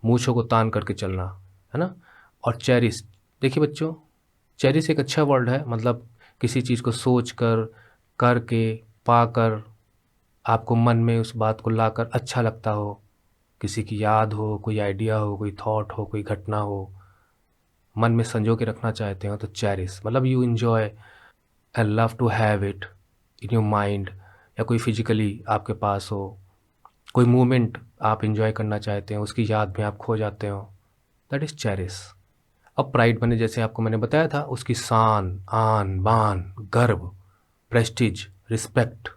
मूँछों को तान करके चलना, है ना। और चेरिश, देखिए बच्चों, चेरिश एक अच्छा वर्ड है, मतलब किसी चीज़ को सोच कर, करके, पाकर, आपको मन में उस बात को लाकर अच्छा लगता हो, किसी की याद हो, कोई आइडिया हो, कोई थॉट हो, कोई घटना हो, मन में संजो के रखना चाहते हो तो चेरिश, मतलब you enjoy and love to have it in your mind, या कोई फिजिकली आपके पास हो, कोई मोमेंट आप एंजॉय करना चाहते हो, उसकी याद में आप खो जाते हो, दैट इज़ चेरिश। अब प्राइड मैंने जैसे आपको मैंने बताया था, उसकी शान, आन बान, गर्व, प्रेस्टीज, रिस्पेक्ट।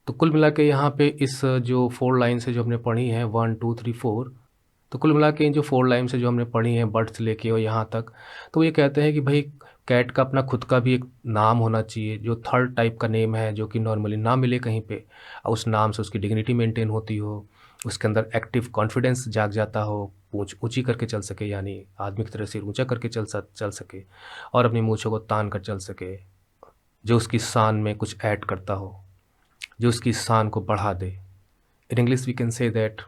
तो कुल मिला के यहाँ पे इस जो 4 लाइन्स है जो हमने पढ़ी हैं 1 2 3 4, तो कुल मिला के इन जो 4 लाइन्स है जो हमने पढ़ी हैं बर्थ से लेके और यहाँ तक, तो ये कहते हैं कि भाई कैट का अपना खुद का भी एक नाम होना चाहिए, जो थर्ड टाइप का नेम है, जो कि नॉर्मली ना मिले कहीं पे, और उस नाम से उसकी डिग्निटी मेंटेन होती हो, उसके अंदर एक्टिव कॉन्फिडेंस जाग जाता हो, पूँछ ऊँची करके चल सके, यानी आदमी की तरह सिर ऊँचा करके चल सके, और अपनी मूँछों को तान कर चल सके, जो उसकी शान में कुछ ऐड करता हो, जो उसकी शान को बढ़ा दे। In English, we can say that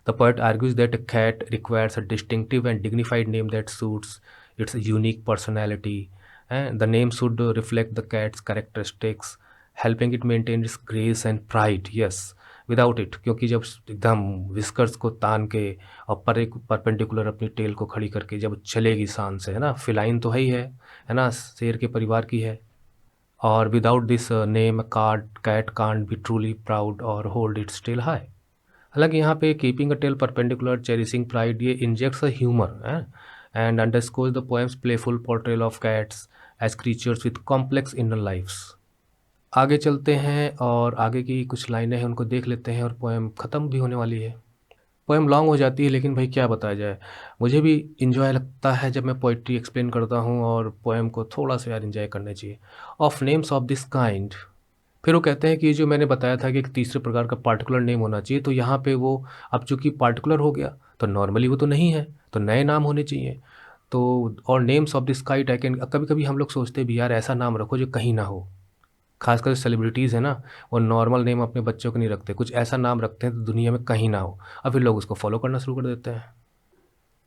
the poet argues that a cat requires a distinctive and dignified name that suits its unique personality, and the name should reflect the cat's characteristics, helping it maintain its grace and pride. Yes, without it, क्योंकि जब एकदम whiskers को तान के और पर एक perpendicular अपनी टेल को खड़ी करके जब चलेगी शान से, है ना, फिलाइन तो है ना, शेर के परिवार की है, और without this name cat can't be truly proud और होल्ड इट्स टेल हाई। हालांकि यहाँ पे keeping a tell perpendicular, cherishing pride, ये इंजेक्ट्स अ ह्यूमर है and underscores the poems playful portrayal of cats as creatures with complex inner lives. आगे चलते हैं और आगे की कुछ लाइनें हैं उनको देख लेते हैं, और पोएम ख़त्म भी होने वाली है। पोएम लॉन्ग हो जाती है, लेकिन भाई क्या बताया जाए, मुझे भी इंजॉय लगता है जब मैं पोइट्री एक्सप्लेन करता हूँ, और पोएम को थोड़ा सा यार इंजॉय करना चाहिए। Of names of this kind, फिर वो कहते हैं कि ये जो मैंने बताया था कि एक तीसरे प्रकार का पार्टिकुलर नेम होना चाहिए, तो यहाँ पे वो अब चूँकि पार्टिकुलर हो गया तो नॉर्मली वो तो नहीं है, तो नए नाम होने चाहिए। तो और names of this kite I can, कभी कभी हम लोग सोचते भी यार ऐसा नाम रखो जो कहीं ना हो, खासकर जो सेलिब्रिटीज़ है ना, वो नॉर्मल नेम अपने बच्चों को नहीं रखते, कुछ ऐसा नाम रखते हैं तो दुनिया में कहीं ना हो, और फिर लोग उसको फॉलो करना शुरू कर देते हैं।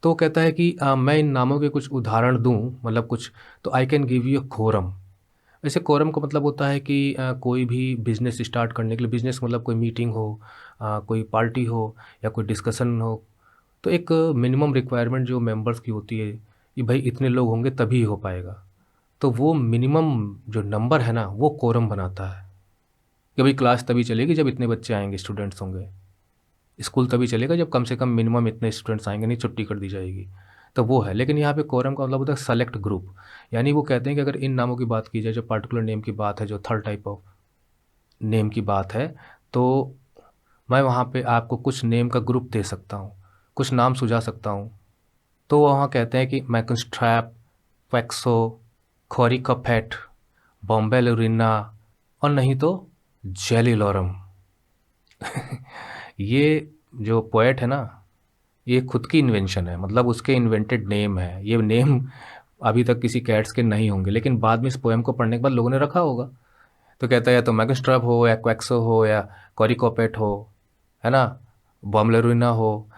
तो वो कहता है कि मैं इन नामों के कुछ उदाहरण दूं, मतलब कुछ, तो I can give you a quorum. वैसे कोरम का मतलब होता है कि कोई भी बिजनेस स्टार्ट करने के लिए, बिजनेस मतलब कोई मीटिंग हो, कोई पार्टी हो, या कोई डिस्कशन हो, तो एक मिनिमम रिक्वायरमेंट जो मेंबर्स की होती है कि भाई इतने लोग होंगे तभी हो पाएगा, तो वो मिनिमम जो नंबर है ना वो कोरम बनाता है कि भाई क्लास तभी चलेगी जब इतने बच्चे आएंगे, स्टूडेंट्स होंगे, स्कूल तभी चलेगा जब कम से कम मिनिमम इतने स्टूडेंट्स आएंगे, नहीं छुट्टी कर दी जाएगी। तो वो है, लेकिन यहाँ पे कोरम का मतलब होता है सेलेक्ट ग्रुप, यानी वो कहते हैं कि अगर इन नामों की बात की जाए, जो पर्टिकुलर नेम की बात है, जो थर्ड टाइप ऑफ नेम की बात है, तो मैं वहाँ पे आपको कुछ नेम का ग्रुप दे सकता हूँ, कुछ नाम सुझा सकता हूँ। तो वहाँ कहते हैं कि मैकनस्ट्रैप, क्वेक्सो, खोरिकफेट, बॉम्बे लोरिना, और नहीं तो जेली लॉरम। ये जो पोएट है ना, ये खुद की इन्वेंशन है, मतलब उसके इन्वेंटेड नेम है, ये नेम अभी तक किसी कैट्स के नहीं होंगे, लेकिन बाद में इस पोएम को पढ़ने के बाद लोगों ने रखा होगा। तो कहता है या तो मैगस्ट्रब हो, या क्वेक्सो हो, या कॉरिकोपेट हो, है ना, बॉम्बलेरुइना हो,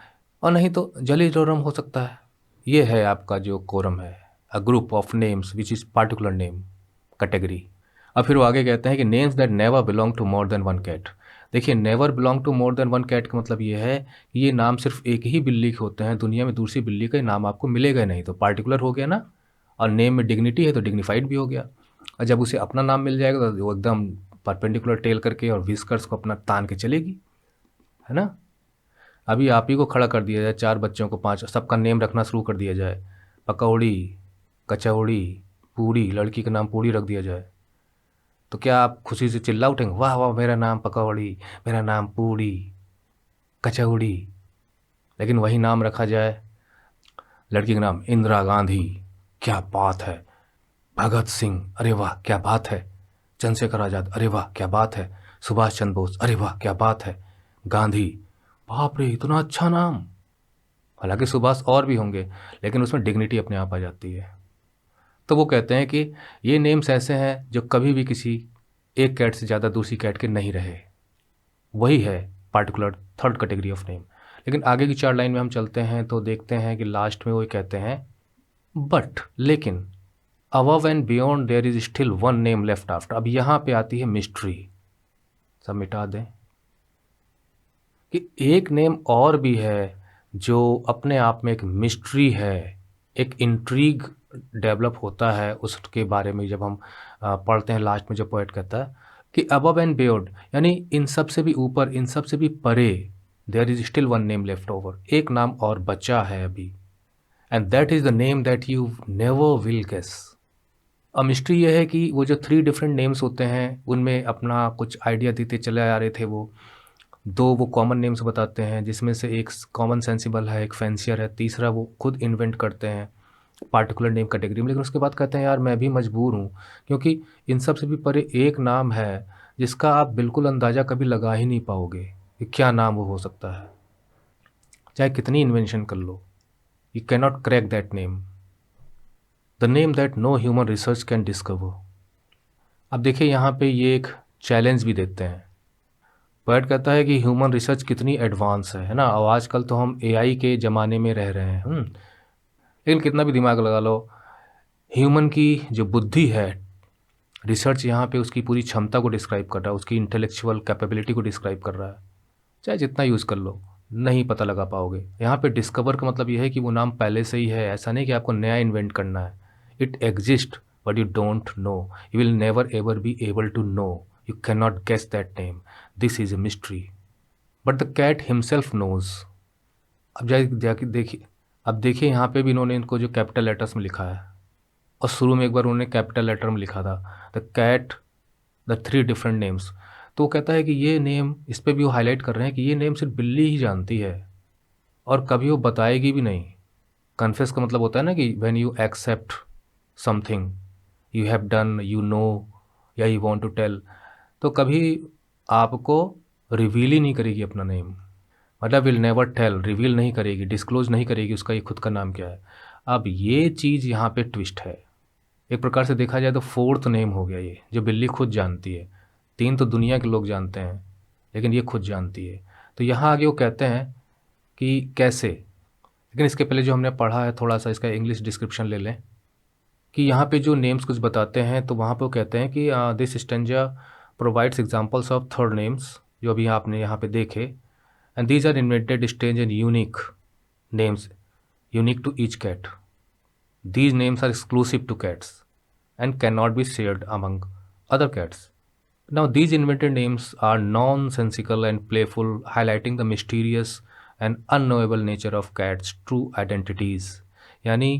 और नहीं तो जलीरोरम हो सकता है। ये है आपका जो कोरम है, a group of names which is particular name category. अब फिर वो आगे कहते हैं कि names that never belong to more than one cat. देखिए, never belong to more than one cat का मतलब ये है कि ये नाम सिर्फ एक ही बिल्ली के होते हैं, दुनिया में दूसरी बिल्ली का नाम आपको मिलेगा नहीं, तो पार्टिकुलर हो गया ना, और नेम में डिग्निटी है तो डिग्निफाइड भी हो गया। और जब उसे अपना नाम मिल जाएगा तो वो एकदम परपेंडिकुलर टेल करके और विस्कर्स को अपना तान के चलेगी, है ना। अभी आप ही को खड़ा कर दिया जाए, 4 बच्चों को, 5 सबका नेम रखना शुरू कर दिया जाए, पकौड़ी, कचौड़ी, पूड़ी, लड़की का नाम पूड़ी रख दिया जाए, तो क्या आप खुशी से चिल्ला उठेंगे, वाह वाह मेरा नाम पकौड़ी, मेरा नाम पूड़ी, कचौड़ी। लेकिन वही नाम रखा जाए, लड़की का नाम इंदिरा गांधी, क्या बात है, भगत सिंह, अरे वाह क्या बात है, चंद्रशेखर आज़ाद, अरे वाह क्या बात है, सुभाष चंद्र बोस, अरे वाह क्या बात है, गांधी, बाप रे इतना अच्छा नाम। हालांकि सुभाष और भी होंगे, लेकिन उसमें डिग्निटी अपने आप आ जाती है। तो वो कहते हैं कि ये नेम्स ऐसे हैं जो कभी भी किसी एक कैट से ज़्यादा दूसरी कैट के नहीं रहे, वही है particular third category of name. लेकिन आगे की 4 लाइन में हम चलते हैं तो देखते हैं कि लास्ट में वो कहते हैं बट, लेकिन above and beyond their is still one name left after. अब यहाँ पे आती है मिस्ट्री, सब मिटा दें कि एक नेम और भी है जो अपने आप में एक मिस्ट्री है, एक इंट्रीग डेवलप होता है उसके बारे में जब हम पढ़ते हैं। लास्ट में जो पोएट कहता है कि अबव एंड बियॉन्ड, यानी इन सब से भी ऊपर, इन सब से भी परे, there is still one name left over, एक नाम और बचा है अभी, and that is the name that you never will guess. अब मिस्ट्री ये है कि वो जो 3 डिफरेंट नेम्स होते हैं उनमें अपना कुछ आइडिया देते चले आ रहे थे वो। 2 वो कॉमन नेम्स बताते हैं जिसमें से एक कॉमन सेंसिबल है, एक फैंसियर है, तीसरा वो खुद इन्वेंट करते हैं पार्टिकुलर नेम कैटेगरी में। लेकिन उसके बाद कहते हैं यार मैं भी मजबूर हूँ, क्योंकि इन सब से भी परे एक नाम है जिसका आप बिल्कुल अंदाज़ा कभी लगा ही नहीं पाओगे कि क्या नाम वो हो सकता है, चाहे कितनी इन्वेंशन कर लो, you cannot crack that name, the name that no human research can discover. अब देखिए यहाँ पे ये एक चैलेंज भी देते हैं। पोएट कहता है कि ह्यूमन रिसर्च कितनी एडवांस है ना। और आजकल तो हम एआई के ज़माने में रह रहे हैं, लेकिन कितना भी दिमाग लगा लो, ह्यूमन की जो बुद्धि है, रिसर्च यहाँ पे उसकी पूरी क्षमता को डिस्क्राइब कर रहा है, उसकी इंटेलेक्चुअल कैपेबिलिटी को डिस्क्राइब कर रहा है। चाहे जितना यूज़ कर लो नहीं पता लगा पाओगे। यहाँ पे डिस्कवर का मतलब यह है कि वो नाम पहले से ही है, ऐसा नहीं कि आपको नया इन्वेंट करना है। It exist but you don't know, you will never ever be able to no, you can not guess that name, this is a mystery, but the cat himself knows. अब जाके देखिए, अब देखिए यहाँ पे भी इन्होंने इनको जो कैपिटल लेटर्स में लिखा है, और शुरू में एक बार उन्होंने कैपिटल लेटर में लिखा था the cat, the 3 different names. तो वो कहता है कि ये नेम, इस पे भी वो हाईलाइट कर रहे हैं कि ये नेम सिर्फ बिल्ली ही जानती है और कभी वो बताएगी भी नहीं। कन्फेस का मतलब होता है ना कि when you accept something you have done, you know, या यू वांट टू टेल, तो कभी आपको रिवील ही नहीं करेगी अपना नेम, मतलब विल नेवर टेल, रिवील नहीं करेगी, डिस्क्लोज नहीं करेगी उसका ये खुद का नाम क्या है। अब ये चीज़ यहाँ पे ट्विस्ट है। एक प्रकार से देखा जाए तो 4th नेम हो गया ये, जो बिल्ली खुद जानती है। 3 तो दुनिया के लोग जानते हैं, लेकिन ये खुद जानती है। तो यहाँ आगे वो कहते हैं कि कैसे, लेकिन इसके पहले जो हमने पढ़ा है थोड़ा सा इसका इंग्लिश डिस्क्रिप्शन ले लें कि यहाँ पे जो नेम्स कुछ बताते हैं, तो वहाँ पे वो कहते हैं कि this stanza provides examples of 3rd names, जो अभी आपने यहाँ पे देखे, and these are invented strange and unique names, unique to each cat. These names are exclusive to cats and cannot be shared among other cats. Now, these invented names are nonsensical and playful, highlighting the mysterious and unknowable nature of cats' true identities. यानी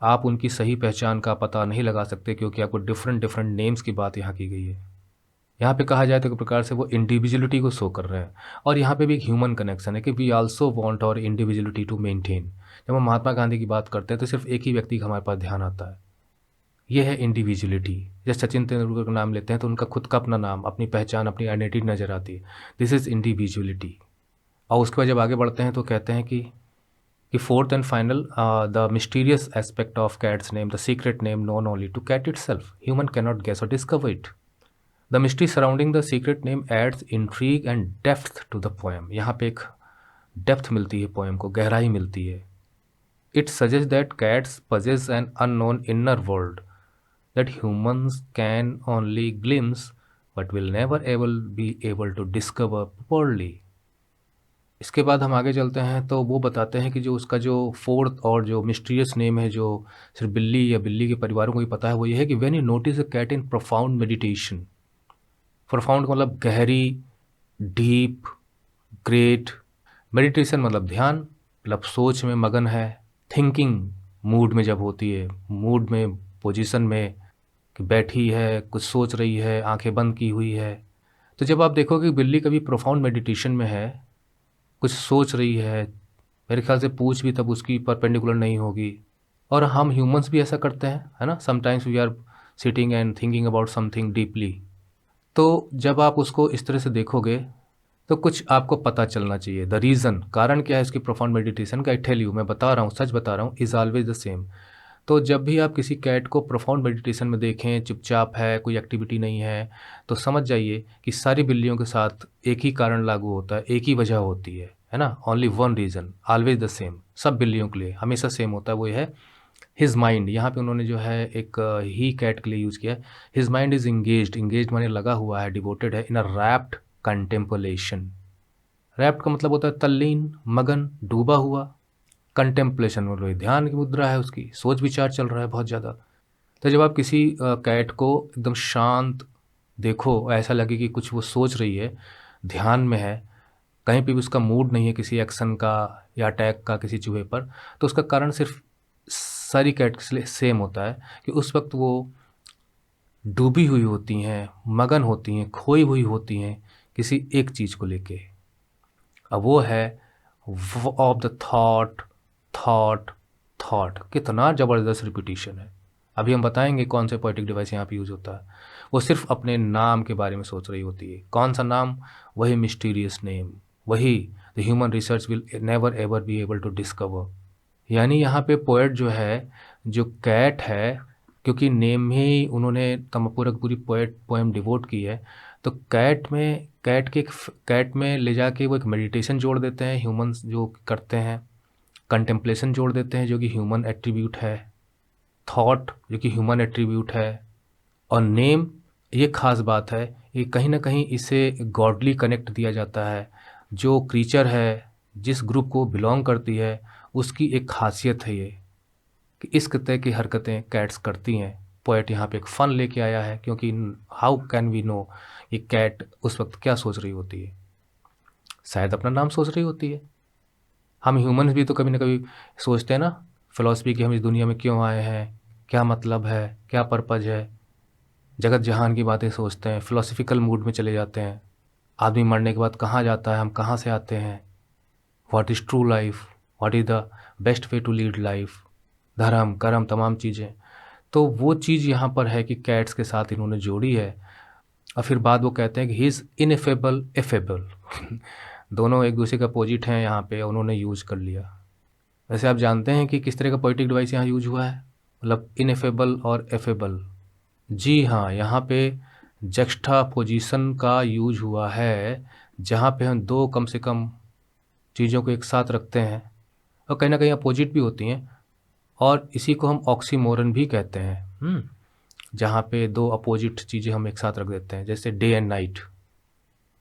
आप उनकी सही पहचान का पता नहीं लगा सकते क्योंकि आपको डिफरेंट डिफरेंट नेम्स की बात यहाँ की गई है। यहाँ पे कहा जाए तो एक प्रकार से वो इंडिविजुअलिटी को शो कर रहे हैं, और यहाँ पे भी एक ह्यूमन कनेक्शन है कि वी आल्सो वांट और इंडिविजुअलिटी टू मेंटेन। जब हम महात्मा गांधी की बात करते हैं तो सिर्फ एक ही व्यक्ति का हमारे पास ध्यान आता है, ये है इंडिविजुअलिटी। जैसे सचिन तेंदुलकर का नाम लेते हैं तो उनका खुद का अपना नाम, अपनी पहचान, अपनी आइडेंटिटी नज़र आती है, दिस इज़ इंडिविजुअलिटी। और उसके बाद जब आगे बढ़ते हैं तो कहते हैं कि 4th and final, the mysterious aspect of cat's name, the secret name known only to cat itself, human can not guess और discover it. The mystery surrounding the secret name adds intrigue and depth to the poem. यहाँ पे एक depth मिलती है poem को, गहराई मिलती है। It suggest that cats possess an unknown inner world that humans can only glimpse but will never able be able to discover properly. इसके बाद हम आगे चलते हैं तो वो बताते हैं कि जो उसका जो 4th और जो मिस्टीरियस नेम है, जो सिर्फ बिल्ली या बिल्ली के परिवारों को ही पता है, वो ये है कि when you notice a cat in profound meditation. Profound मतलब गहरी, डीप, ग्रेट, मेडिटेशन मतलब ध्यान, मतलब सोच में मगन है, थिंकिंग मूड में जब होती है, मूड में, पोजीशन में कि बैठी है, कुछ सोच रही है, आंखें बंद की हुई है। तो जब आप देखोगे कि बिल्ली कभी प्रोफाउंड मेडिटेशन में है, कुछ सोच रही है, मेरे ख्याल से पूंछ भी तब उसकी परपेंडिकुलर नहीं होगी। और हम ह्यूमंस भी ऐसा करते हैं, है ना, sometimes we are sitting and thinking about something deeply. तो जब आप उसको इस तरह से देखोगे तो कुछ आपको पता चलना चाहिए। द रीज़न, कारण क्या है इसकी प्रोफाउंड मेडिटेशन का, आई टेल यू, मैं बता रहा हूँ, सच बता रहा हूँ, इज़ ऑलवेज द सेम। तो जब भी आप किसी कैट को प्रोफाउंड मेडिटेशन में देखें, चुपचाप है, कोई एक्टिविटी नहीं है, तो समझ जाइए कि सारी बिल्लियों के साथ एक ही कारण लागू होता है, एक ही वजह होती है ना, only one reason, always the same, सब बिल्लियों के लिए हमेशा सेम होता है, वो ये है हिज माइंड, यहाँ पे उन्होंने जो है एक ही कैट के लिए यूज़ किया है। His mind is engaged, engaged माने लगा हुआ है, डिवोटेड है, इन अ रैप्ट कंटेम्पलेशन। रैप्ट का मतलब होता है तल्लीन, मगन, डूबा हुआ। कंटेम्पलेशन मतलब ध्यान की मुद्रा है, उसकी सोच विचार चल रहा है बहुत ज़्यादा। तो जब आप किसी कैट को एकदम शांत देखो, ऐसा लगे कि कुछ वो सोच रही है, ध्यान में है, कहीं पे भी उसका मूड नहीं है किसी एक्शन का या अटैक का किसी चूहे पर, तो उसका कारण सिर्फ सारी कैट्स के लिए सेम होता है कि उस वक्त वो डूबी हुई होती हैं, मगन होती हैं, खोई हुई होती हैं किसी एक चीज़ को लेके। अब वो है of the thought, thought, thought. कितना ज़बरदस्त रिपीटिशन है। अभी हम बताएंगे कौन से पोएटिक डिवाइस यहाँ पे यूज़ होता है। वो सिर्फ अपने नाम के बारे में सोच रही होती है। कौन सा नाम? वही मिस्टीरियस नेम, वही the human research will never ever be able to discover. यानी यहाँ पे पोएट जो है, जो कैट है, क्योंकि नेम में ही उन्होंने पूरा पूरी पोएम डिवोट की है, तो कैट में ले जाके वो एक मेडिटेशन जोड़ देते हैं, ह्यूमंस जो करते हैं, कंटेम्पलेशन जोड़ देते हैं जो कि ह्यूमन एट्रीब्यूट है, थॉट जो कि ह्यूमन एट्रीब्यूट है, और नेम, ये खास बात है, ये कहीं ना कहीं इसे गॉडली कनेक्ट दिया जाता है। जो क्रीचर है, जिस ग्रुप को बिलोंग करती है, उसकी एक खासियत है ये कि इस तरह की हरकतें कैट्स करती हैं। पोएट यहाँ पे एक फ़न लेके आया है, क्योंकि हाउ कैन वी नो ये कैट उस वक्त क्या सोच रही होती है? शायद अपना नाम सोच रही होती है। हम ह्यूमंस भी तो कभी ना कभी सोचते हैं ना फिलॉसफी कि हम इस दुनिया में क्यों आए हैं, क्या मतलब है, क्या पर्पज़ है, जगत जहान की बातें सोचते हैं, फिलोसफिकल मूड में चले जाते हैं। आदमी मरने के बाद कहाँ जाता है, हम कहाँ से आते हैं, what is true life, what is the best way to lead life, धर्म कर्म तमाम चीज़ें। तो वो चीज़ यहाँ पर है कि कैट्स के साथ इन्होंने जोड़ी है। और फिर बाद वो कहते हैं कि ही इज़ इनएफेबल एफेबल दोनों एक दूसरे के अपोजिट हैं, यहाँ पे उन्होंने यूज़ कर लिया। वैसे आप जानते हैं कि किस तरह का पोएटिक डिवाइस यहाँ यूज हुआ है, मतलब इनएफेबल और एफेबल। जी हाँ, यहाँ पे जक्स्टा पोजीशन का यूज हुआ है, जहाँ पे हम दो कम से कम चीज़ों को एक साथ रखते हैं और कहीं ना कहीं अपोजिट भी होती हैं, और इसी को हम ऑक्सीमोरन भी कहते हैं। जहाँ पे दो अपोजिट चीज़ें हम एक साथ रख देते हैं, जैसे डे एंड नाइट।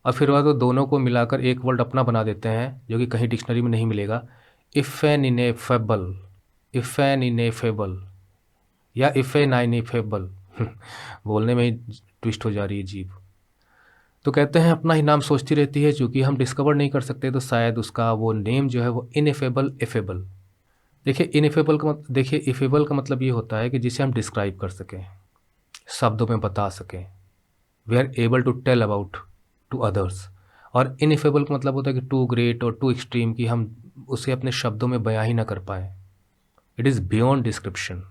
और फिर वह तो दोनों को मिलाकर एक वर्ड अपना बना देते हैं जो कि कहीं डिक्शनरी में नहीं मिलेगा। इफ़ एन इनेफेबल या इफ़ एन इनेफेबल बोलने में ही ट्विस्ट हो जा रही है जीभ। तो कहते हैं अपना ही नाम सोचती रहती है, चूँकि हम डिस्कवर नहीं कर सकते, तो शायद उसका वो नेम जो है वो इनएफेबल एफेबल। देखिए इफेबल का मतलब ये होता है कि जिसे हम डिस्क्राइब कर सकें, शब्दों में बता सकें, we are able to tell about to others. और इनएफेबल का मतलब होता है कि टू ग्रेट और टू एक्सट्रीम, कि हम उसे अपने शब्दों में बयां ही ना कर पाएँ। इट इज़ बियॉन्ड डिस्क्रिप्शन,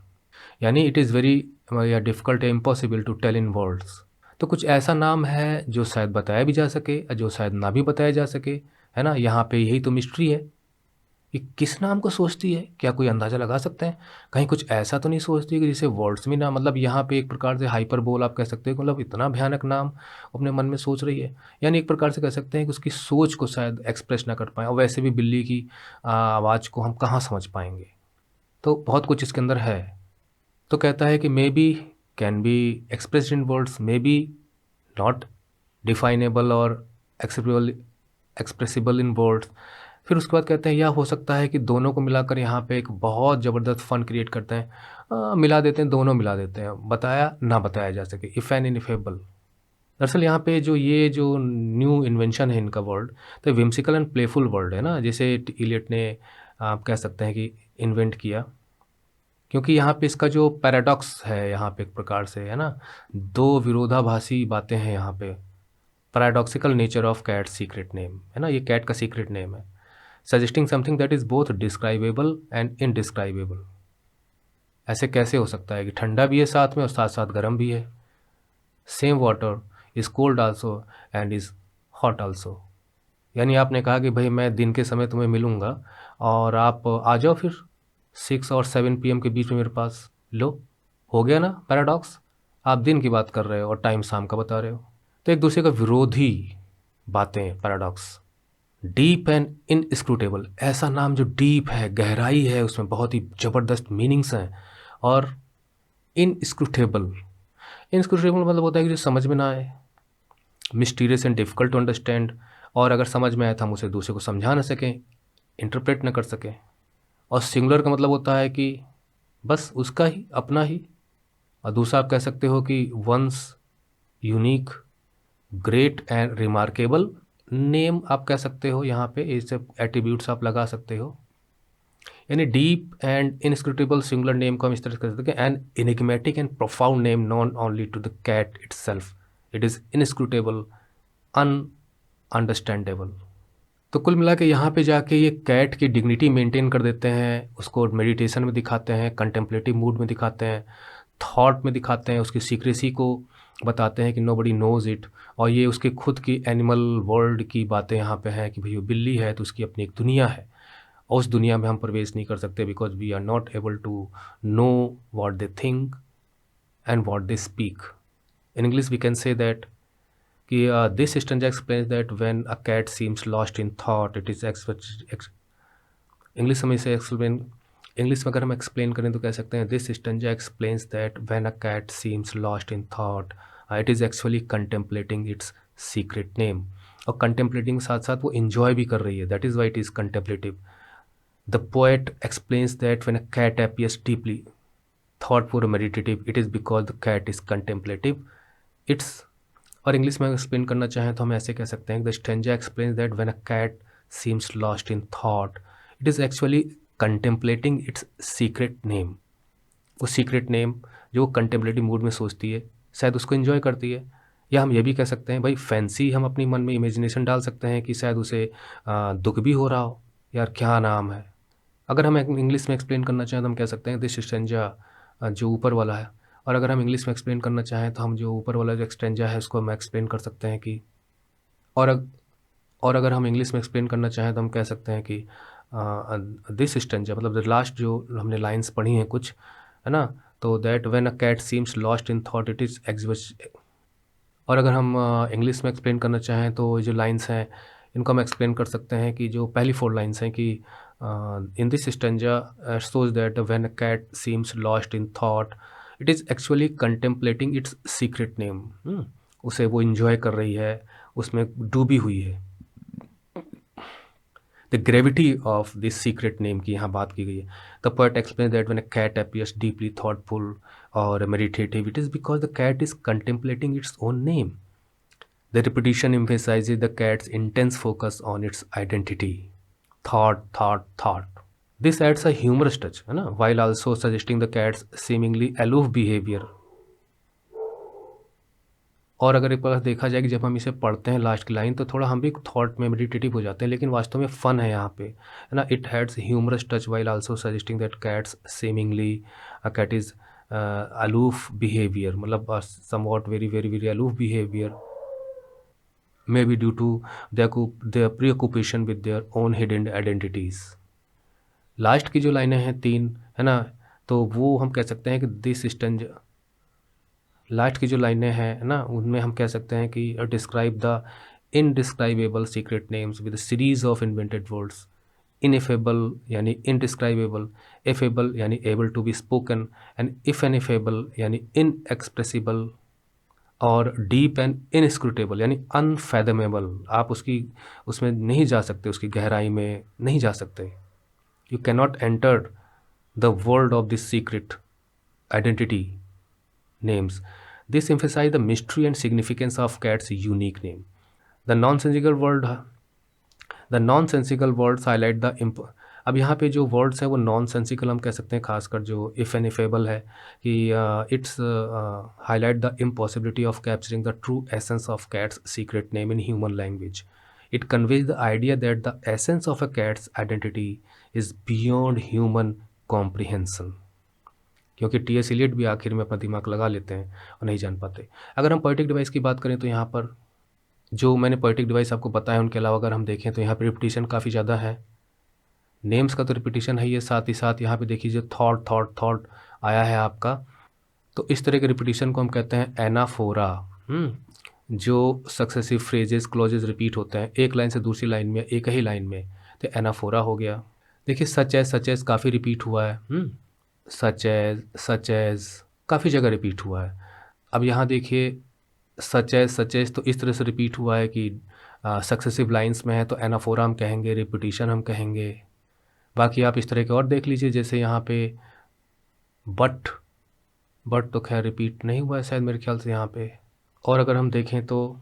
यानी इट इज़ वेरी या डिफ़िकल्ट या impossible to tell in words. तो कुछ ऐसा नाम है जो शायद बताया भी जा सके, जो शायद ना भी बताया जा सके, है ना? यहाँ पे यही तो मिस्ट्री है, ये किस नाम को सोचती है? क्या कोई अंदाज़ा लगा सकते हैं? कहीं कुछ ऐसा तो नहीं सोचती कि जिसे वर्ड्स में ना, मतलब यहाँ पे एक प्रकार से हाइपरबोल आप कह सकते हो, मतलब इतना भयानक नाम अपने मन में सोच रही है। यानी एक प्रकार से कह सकते हैं कि उसकी सोच को शायद एक्सप्रेस ना कर पाएँ, और वैसे भी बिल्ली की आवाज़ को हम कहाँ समझ पाएँगे? तो बहुत कुछ इसके अंदर है। तो कहता है कि may be can be expressed in words, may be not definable और एक्सप्रेसिबल इन वर्ड्स। फिर उसके बाद कहते हैं या हो सकता है कि दोनों को मिलाकर यहाँ पे एक बहुत ज़बरदस्त फ़न क्रिएट करते हैं, मिला देते हैं, दोनों मिला देते हैं, बताया ना बताया जा सके, इफ़ एन इनफेबल। दरअसल यहाँ पे जो न्यू इन्वेंशन है इनका वर्ड, तो विम्सिकल एंड प्लेफुल वर्ड है ना, जैसे इलियट ने आप कह सकते हैं कि इन्वेंट किया, क्योंकि यहाँ पे इसका जो पैराडॉक्स है यहाँ पे एक प्रकार से, है ना, दो विरोधाभासी बातें हैं यहाँ पे। Paradoxical nature of cat secret name, है ना, ये कैट का सीक्रेट नेम है, suggesting something that is both describable and indescribable. ऐसे कैसे हो सकता है कि ठंडा भी है साथ में और साथ साथ गर्म भी है? Same water is cold also and is hot also. यानी आपने कहा कि भाई मैं दिन के समय तुम्हें मिलूँगा और आप आ जाओ फिर 6 और 7 PM के बीच में मेरे पास। लो, हो गया ना पैराडॉक्स? आप दिन की बात कर रहे हो और टाइम शाम का बता रहे हो। तो एक दूसरे का विरोधी बातें, पैराडॉक्स। डीप एंड इनस्क्रूटेबल, ऐसा नाम जो डीप है, गहराई है, उसमें बहुत ही ज़बरदस्त मीनिंग्स हैं, और इनस्क्रूटेबल। इनस्क्रूटेबल मतलब होता है कि जो समझ में ना आए, mysterious and difficult to understand, और अगर समझ में आए तो हम उसे दूसरे को समझा ना सकें, इंटरप्रेट ना कर सकें। और सिंगुलर का मतलब होता है कि बस उसका ही, अपना ही। और दूसरा आप कह सकते हो कि once, unique, great and remarkable name आप कह सकते हो। यहाँ पे ये सब एट्रीब्यूट्स आप लगा सकते हो। यानी deep and inscrutable singular name को हम इस तरह से कह सकते हैं, an enigmatic and profound name known only to the cat itself, it is inscrutable, ununderstandable. तो कुल मिला के यहाँ पे जाके ये कैट की डिग्निटी मेंटेन कर देते हैं, उसको मेडिटेशन में दिखाते हैं, कंटेम्पलेटिव मूड में दिखाते हैं, थॉट में दिखाते हैं, उसकी सीक्रेसी को बताते हैं कि नोबडी नोज़ इट। और ये उसके खुद की एनिमल वर्ल्ड की बातें यहाँ पे हैं कि भाई वो बिल्ली है तो उसकी अपनी एक दुनिया है, और उस दुनिया में हम प्रवेश नहीं कर सकते because we are not able to know what they think and what they speak. In English we can say that कि this stanza explains that when a cat seems lost in thought it is English में इसे explain, English में अगर हम explain करें तो कह सकते हैं this stanza explains that when a cat seems lost in thought it is actually contemplating its secret name. और कंटेम्पलेटिंग साथ साथ वो इन्जॉय भी कर रही है, that is why it is contemplative. The poet explains that when a cat appears deeply thoughtful or meditative, it is because the cat is contemplative, it's। और English में एक्सप्लेन करना चाहें तो हम ऐसे कह सकते हैं the stanza explains that when a cat seems lost in thought it is actually contemplating its secret name. वो सीक्रेट नेम जो कंटेम्पलेटिव मूड में सोचती है शायद उसको इन्जॉय करती है। या हम ये भी कह सकते हैं भाई फैंसी, हम अपनी मन में इमेजिनेशन डाल सकते हैं कि शायद उसे दुख भी हो रहा हो, यार क्या नाम है। अगर हम इंग्लिश में एक्सप्लेन करना चाहें तो हम कह सकते हैं दिस स्टेंजा जो ऊपर वाला है। और अगर हम इंग्लिश में एक्सप्लेन करना चाहें तो हम जो ऊपर वाला जो एक्सटेंजा है उसको हम एक्सप्लेन कर सकते हैं कि और और अगर हम इंग्लिश में एक्सप्लेन करना चाहें तो हम कह सकते हैं कि दिस स्टेंजा मतलब द लास्ट जो हमने लाइंस पढ़ी हैं कुछ, है ना, तो that when a cat seems lost in thought it is exhibit. और अगर हम इंग्लिश में एक्सप्लेन करना चाहें तो जो लाइंस हैं इनको हम एक्सप्लेन कर सकते हैं कि जो पहली 4 लाइंस हैं कि in this stanza shows that when a cat seems lost in thought it is actually contemplating its secret name। उसे वो इंजॉय कर रही है, उसमें डूबी हुई है। The gravity of this secret name की यहाँ बात की गई है। The poet explain that when a cat appears deeply thoughtful or meditative it is because the cat is contemplating its own name। The repetition emphasizes the cat's intense focus on its identity, thought, thought, thought। This adds a humorous touch, है ना, while also suggesting the cat's seemingly aloof behavior। और अगर एक बार देखा जाए कि जब हम इसे पढ़ते हैं लास्ट की लाइन तो थोड़ा हम भी थॉट में मेडिटेटिव हो जाते हैं, लेकिन वास्तव में फ़न है यहाँ पे, है ना। It adds humorous touch while also suggesting that cats seemingly cat is aloof behaviour, मतलब somewhat very very very aloof behaviour may be due to their preoccupation with their own hidden identities। Last की जो लाइनें हैं 3, है ना, तो वो हम कह सकते हैं कि दिस स्टेंज, लास्ट की जो लाइनें हैं, है ना, उनमें हम कह सकते हैं कि describe the indescribable secret names with series of invented words. Ineffable यानी इनडिस्क्राइबेबल, एफेबल यानी able to be spoken, and if N affable यानी इनएक्सप्रेसिबल, और डीप एंड इनस्क्रूटेबल यानी अनफैदमेबल। आप उसमें नहीं जा सकते, उसकी गहराई में नहीं जा सकते। You cannot enter the world of this secret identity names। This emphasizes the mystery and significance of cat's unique name। The nonsensical word, the nonsensical words highlight the अब यहाँ पे जो वर्ड्स हैं वो नॉनसेंसिकल हम कह सकते हैं, खासकर जो इफ़ एंड इफेबल है कि it's highlight the impossibility of capturing the true essence of cats secret name in human language. It conveys the idea that the essence of a cat's identity is beyond human comprehension। क्योंकि T.S.. Elliot भी आखिर में अपना दिमाग लगा लेते हैं और नहीं जान पाते। अगर हम पोएटिक डिवाइस की बात करें तो यहाँ पर जो मैंने पोएटिक डिवाइस आपको बताया उनके अलावा अगर हम देखें तो यहाँ पर रिपीटिशन काफ़ी ज़्यादा है। नेम्स का तो रिपीटिशन है, ये साथ ही साथ यहाँ पे देखिए जो थॉट थॉट थॉट आया है आपका, तो इस तरह के रिपीटिशन को हम कहते हैं एनाफोरा। जो सक्सेसिव फ्रेजेस क्लॉजेस रिपीट होते हैं एक लाइन से दूसरी लाइन में, एक ही लाइन में, तो एनाफोरा हो गया। देखिए सच एज काफ़ी रिपीट हुआ है। सच एज काफ़ी जगह रिपीट हुआ है। अब यहाँ देखिए सच एज तो इस तरह से रिपीट हुआ है कि सक्सेसिव लाइंस में है तो एनाफोरा हम कहेंगे, रिपीटिशन हम कहेंगे। बाकी आप इस तरह के और देख लीजिए, जैसे यहाँ पे बट तो खैर रिपीट नहीं हुआ है शायद मेरे ख्याल से यहाँ पे। और अगर हम देखें तो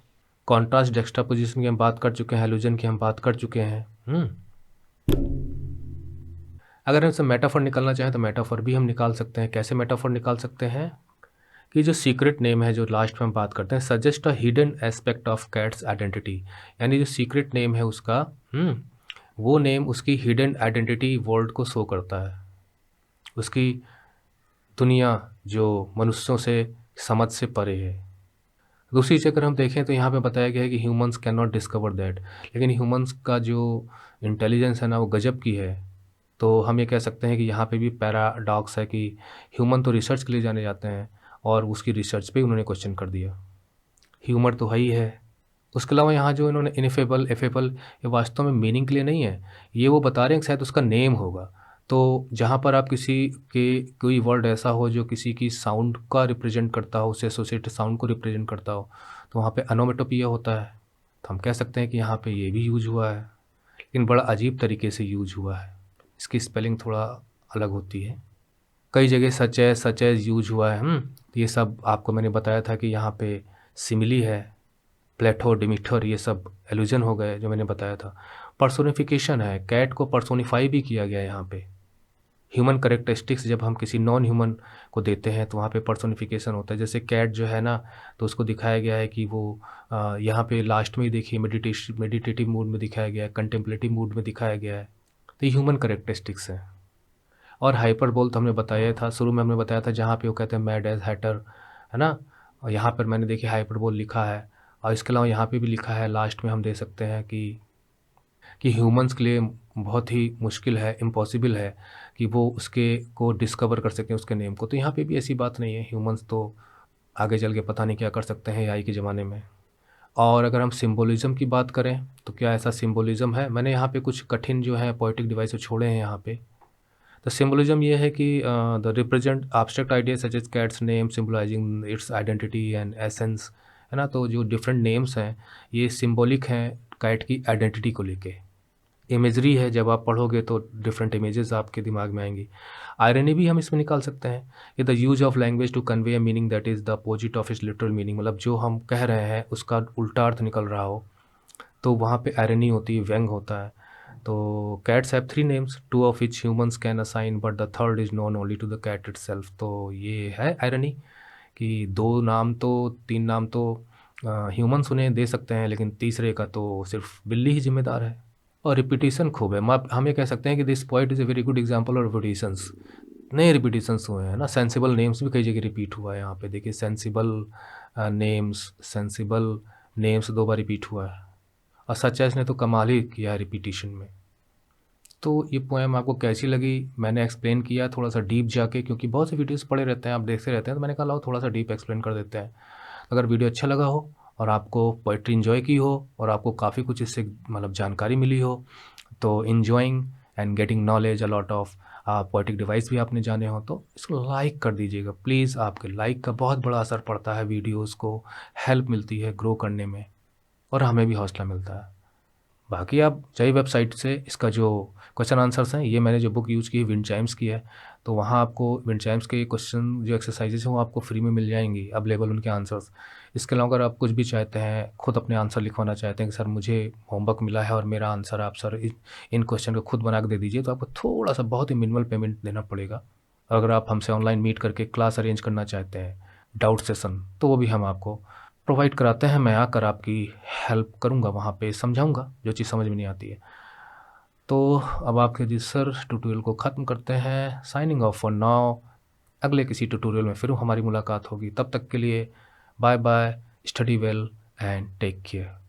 कॉन्ट्रास्ट जुक्सटापोजिशन की हम बात कर चुके हैं, हेलोजन की हम बात कर चुके हैं। अगर हमसे मेटाफर निकालना चाहें तो मेटाफर भी हम निकाल सकते हैं। कैसे मेटाफर निकाल सकते हैं कि जो सीक्रेट नेम है जो लास्ट में हम बात करते हैं, suggest a hidden aspect of cats identity, यानी जो सीक्रेट नेम है उसका वो नेम उसकी हिडन आइडेंटिटी वर्ल्ड को शो करता है, उसकी दुनिया जो मनुष्यों से समझ से परे है। दूसरी चीज़ अगर हम देखें तो यहाँ पे बताया गया है कि humans can not discover that, लेकिन ह्यूमंस का जो इंटेलिजेंस है ना वो गजब की है। तो हम ये कह सकते हैं कि यहाँ पे भी पैराडॉक्स है कि ह्यूमन तो रिसर्च के लिए जाने जाते हैं और उसकी रिसर्च पे उन्होंने क्वेश्चन कर दिया। ह्यूमर तो है ही है। उसके अलावा यहाँ जो इन्होंने इनफेबल एफेबल, ये वास्तव में मीनिंग के लिए नहीं है, ये वो बता रहे हैं कि शायद उसका नेम होगा। तो जहाँ पर आप किसी के कोई वर्ड ऐसा हो जो किसी की साउंड का रिप्रेजेंट करता हो, उससे एसोसिएटेड साउंड को रिप्रेजेंट करता हो, तो वहाँ पे अनोमेटोपिया होता है। तो हम कह सकते हैं कि यहाँ पे ये भी यूज हुआ है, लेकिन बड़ा अजीब तरीके से यूज हुआ है। इसकी स्पेलिंग थोड़ा अलग होती है। कई जगह सच एज यूज हुआ है। तो ये सब आपको मैंने बताया था कि यहाँ पे सिमिली है, प्लेथो, डिमीटर, ये सब एल्यूजन हो गए जो मैंने बताया था। पर्सोनिफिकेशन है, कैट को पर्सोनिफाई भी किया गया है यहाँ पे। ह्यूमन करेक्टरिस्टिक्स जब हम किसी नॉन ह्यूमन को देते हैं तो वहाँ पे पर्सोनिफिकेशन होता है। जैसे कैट जो है ना, तो उसको दिखाया गया है कि वो यहाँ पे लास्ट में ही देखिए मेडिटेटिव मूड में दिखाया गया है, कंटेम्पलेटिव मूड में दिखाया गया है। तो ये ह्यूमन करेक्टरिस्टिक्स हैं। और हाइपरबोल तो हमने बताया था, शुरू में हमने बताया था जहाँ पे वो कहते हैं मैड एज हैटर, है ना। और यहाँ पर मैंने देखिए हाइपरबोल लिखा है, और इसके अलावा यहाँ पे भी लिखा है लास्ट में हम दे सकते हैं कि ह्यूमंस के लिए बहुत ही मुश्किल है, इम्पॉसिबल है कि वो उसके को डिस्कवर कर सकें उसके नेम को। तो यहाँ पे भी ऐसी बात नहीं है, ह्यूमंस तो आगे चल के पता नहीं क्या कर सकते हैं एआई के ज़माने में। और अगर हम सिम्बोलिज़म की बात करें तो क्या ऐसा सिम्बोलिज़म है? मैंने यहाँ पे कुछ कठिन जो है पोएटिक डिवाइस छोड़े हैं यहाँ पे। तो सिम्बोलिज्म ये है कि the represent abstract idea such as cats name symbolising it's identity and essence, है ना। तो जो डिफरेंट नेम्स हैं ये सिम्बॉलिक हैं कैट की आइडेंटिटी को लेके। इमेजरी है, जब आप पढ़ोगे तो डिफरेंट इमेजेस आपके दिमाग में आएंगी। आयरनी भी हम इसमें निकाल सकते हैं कि the use of language to convey a meaning that is the opposite of its literal meaning, मतलब जो हम कह रहे हैं उसका उल्टा अर्थ निकल रहा हो, तो वहाँ पे आयरनी होती है, व्यंग होता है। तो cats have 3 names, 2 of which humans can assign but the third is known only to the cat itself. तो ये है आयरनी कि 2 नाम तो 3 नाम तो ह्यूमंस उन्हें दे सकते हैं, लेकिन तीसरे का तो सिर्फ बिल्ली ही जिम्मेदार है। और रिपीटिशन खूब है। हम ये कह सकते हैं कि this poet is a very good example of repetitions. नए रिपीटिशंस हुए हैं ना। सेंसिबल नेम्स भी कई जगह रिपीट हुआ है। यहाँ पे देखिए सेंसिबल नेम्स 2 बार रिपीट हुआ है। और सचेज ने तो कमाल ही किया है रिपीटिशन में। तो ये पोएम आपको कैसी लगी? मैंने एक्सप्लेन किया थोड़ा सा डीप जाके, क्योंकि बहुत से वीडियोस पड़े रहते हैं, आप देखते रहते हैं, तो मैंने कहा लाओ थोड़ा सा डीप एक्सप्लेन कर देते हैं। अगर वीडियो अच्छा लगा हो और आपको पोइट्री इन्जॉय की हो और आपको काफ़ी कुछ इससे मतलब जानकारी मिली हो, तो enjoying and getting knowledge a lot of poetic device भी आपने जाने हो, तो इसको लाइक कर दीजिएगा प्लीज़। आपके लाइक का बहुत बड़ा असर पड़ता है, वीडियोज़ को हेल्प मिलती है ग्रो करने में और हमें भी हौसला मिलता है। बाकी आप चाहिए वेबसाइट से इसका जो क्वेश्चन आंसर्स हैं, ये मैंने जो बुक यूज़ की है विंडचाइम्स की है, तो वहाँ आपको विंडचाइम्स के क्वेश्चन जो एक्सरसाइजेस हैं वो आपको फ्री में मिल जाएंगी अवेलेबल उनके आंसर्स। इसके अलावा अगर आप कुछ भी चाहते हैं, खुद अपने आंसर लिखवाना चाहते हैं कि सर मुझे होमवर्क मिला है और मेरा आंसर आप सर इन क्वेश्चन को खुद बना के दे दीजिए, तो आपको थोड़ा सा बहुत ही मिनिमल पेमेंट देना पड़ेगा। अगर आप हमसे ऑनलाइन मीट करके क्लास अरेंज करना चाहते हैं, डाउट सेशन, तो वो भी हम आपको प्रोवाइड कराते हैं। मैं आकर आपकी हेल्प करूँगा, वहाँ पे समझाऊँगा जो चीज़ समझ में नहीं आती है। तो अब आपके जिस सर ट्यूटोरियल को ख़त्म करते हैं। Signing off for now. अगले किसी ट्यूटोरियल में फिर हमारी मुलाकात होगी। तब तक के लिए bye bye, study well and take care.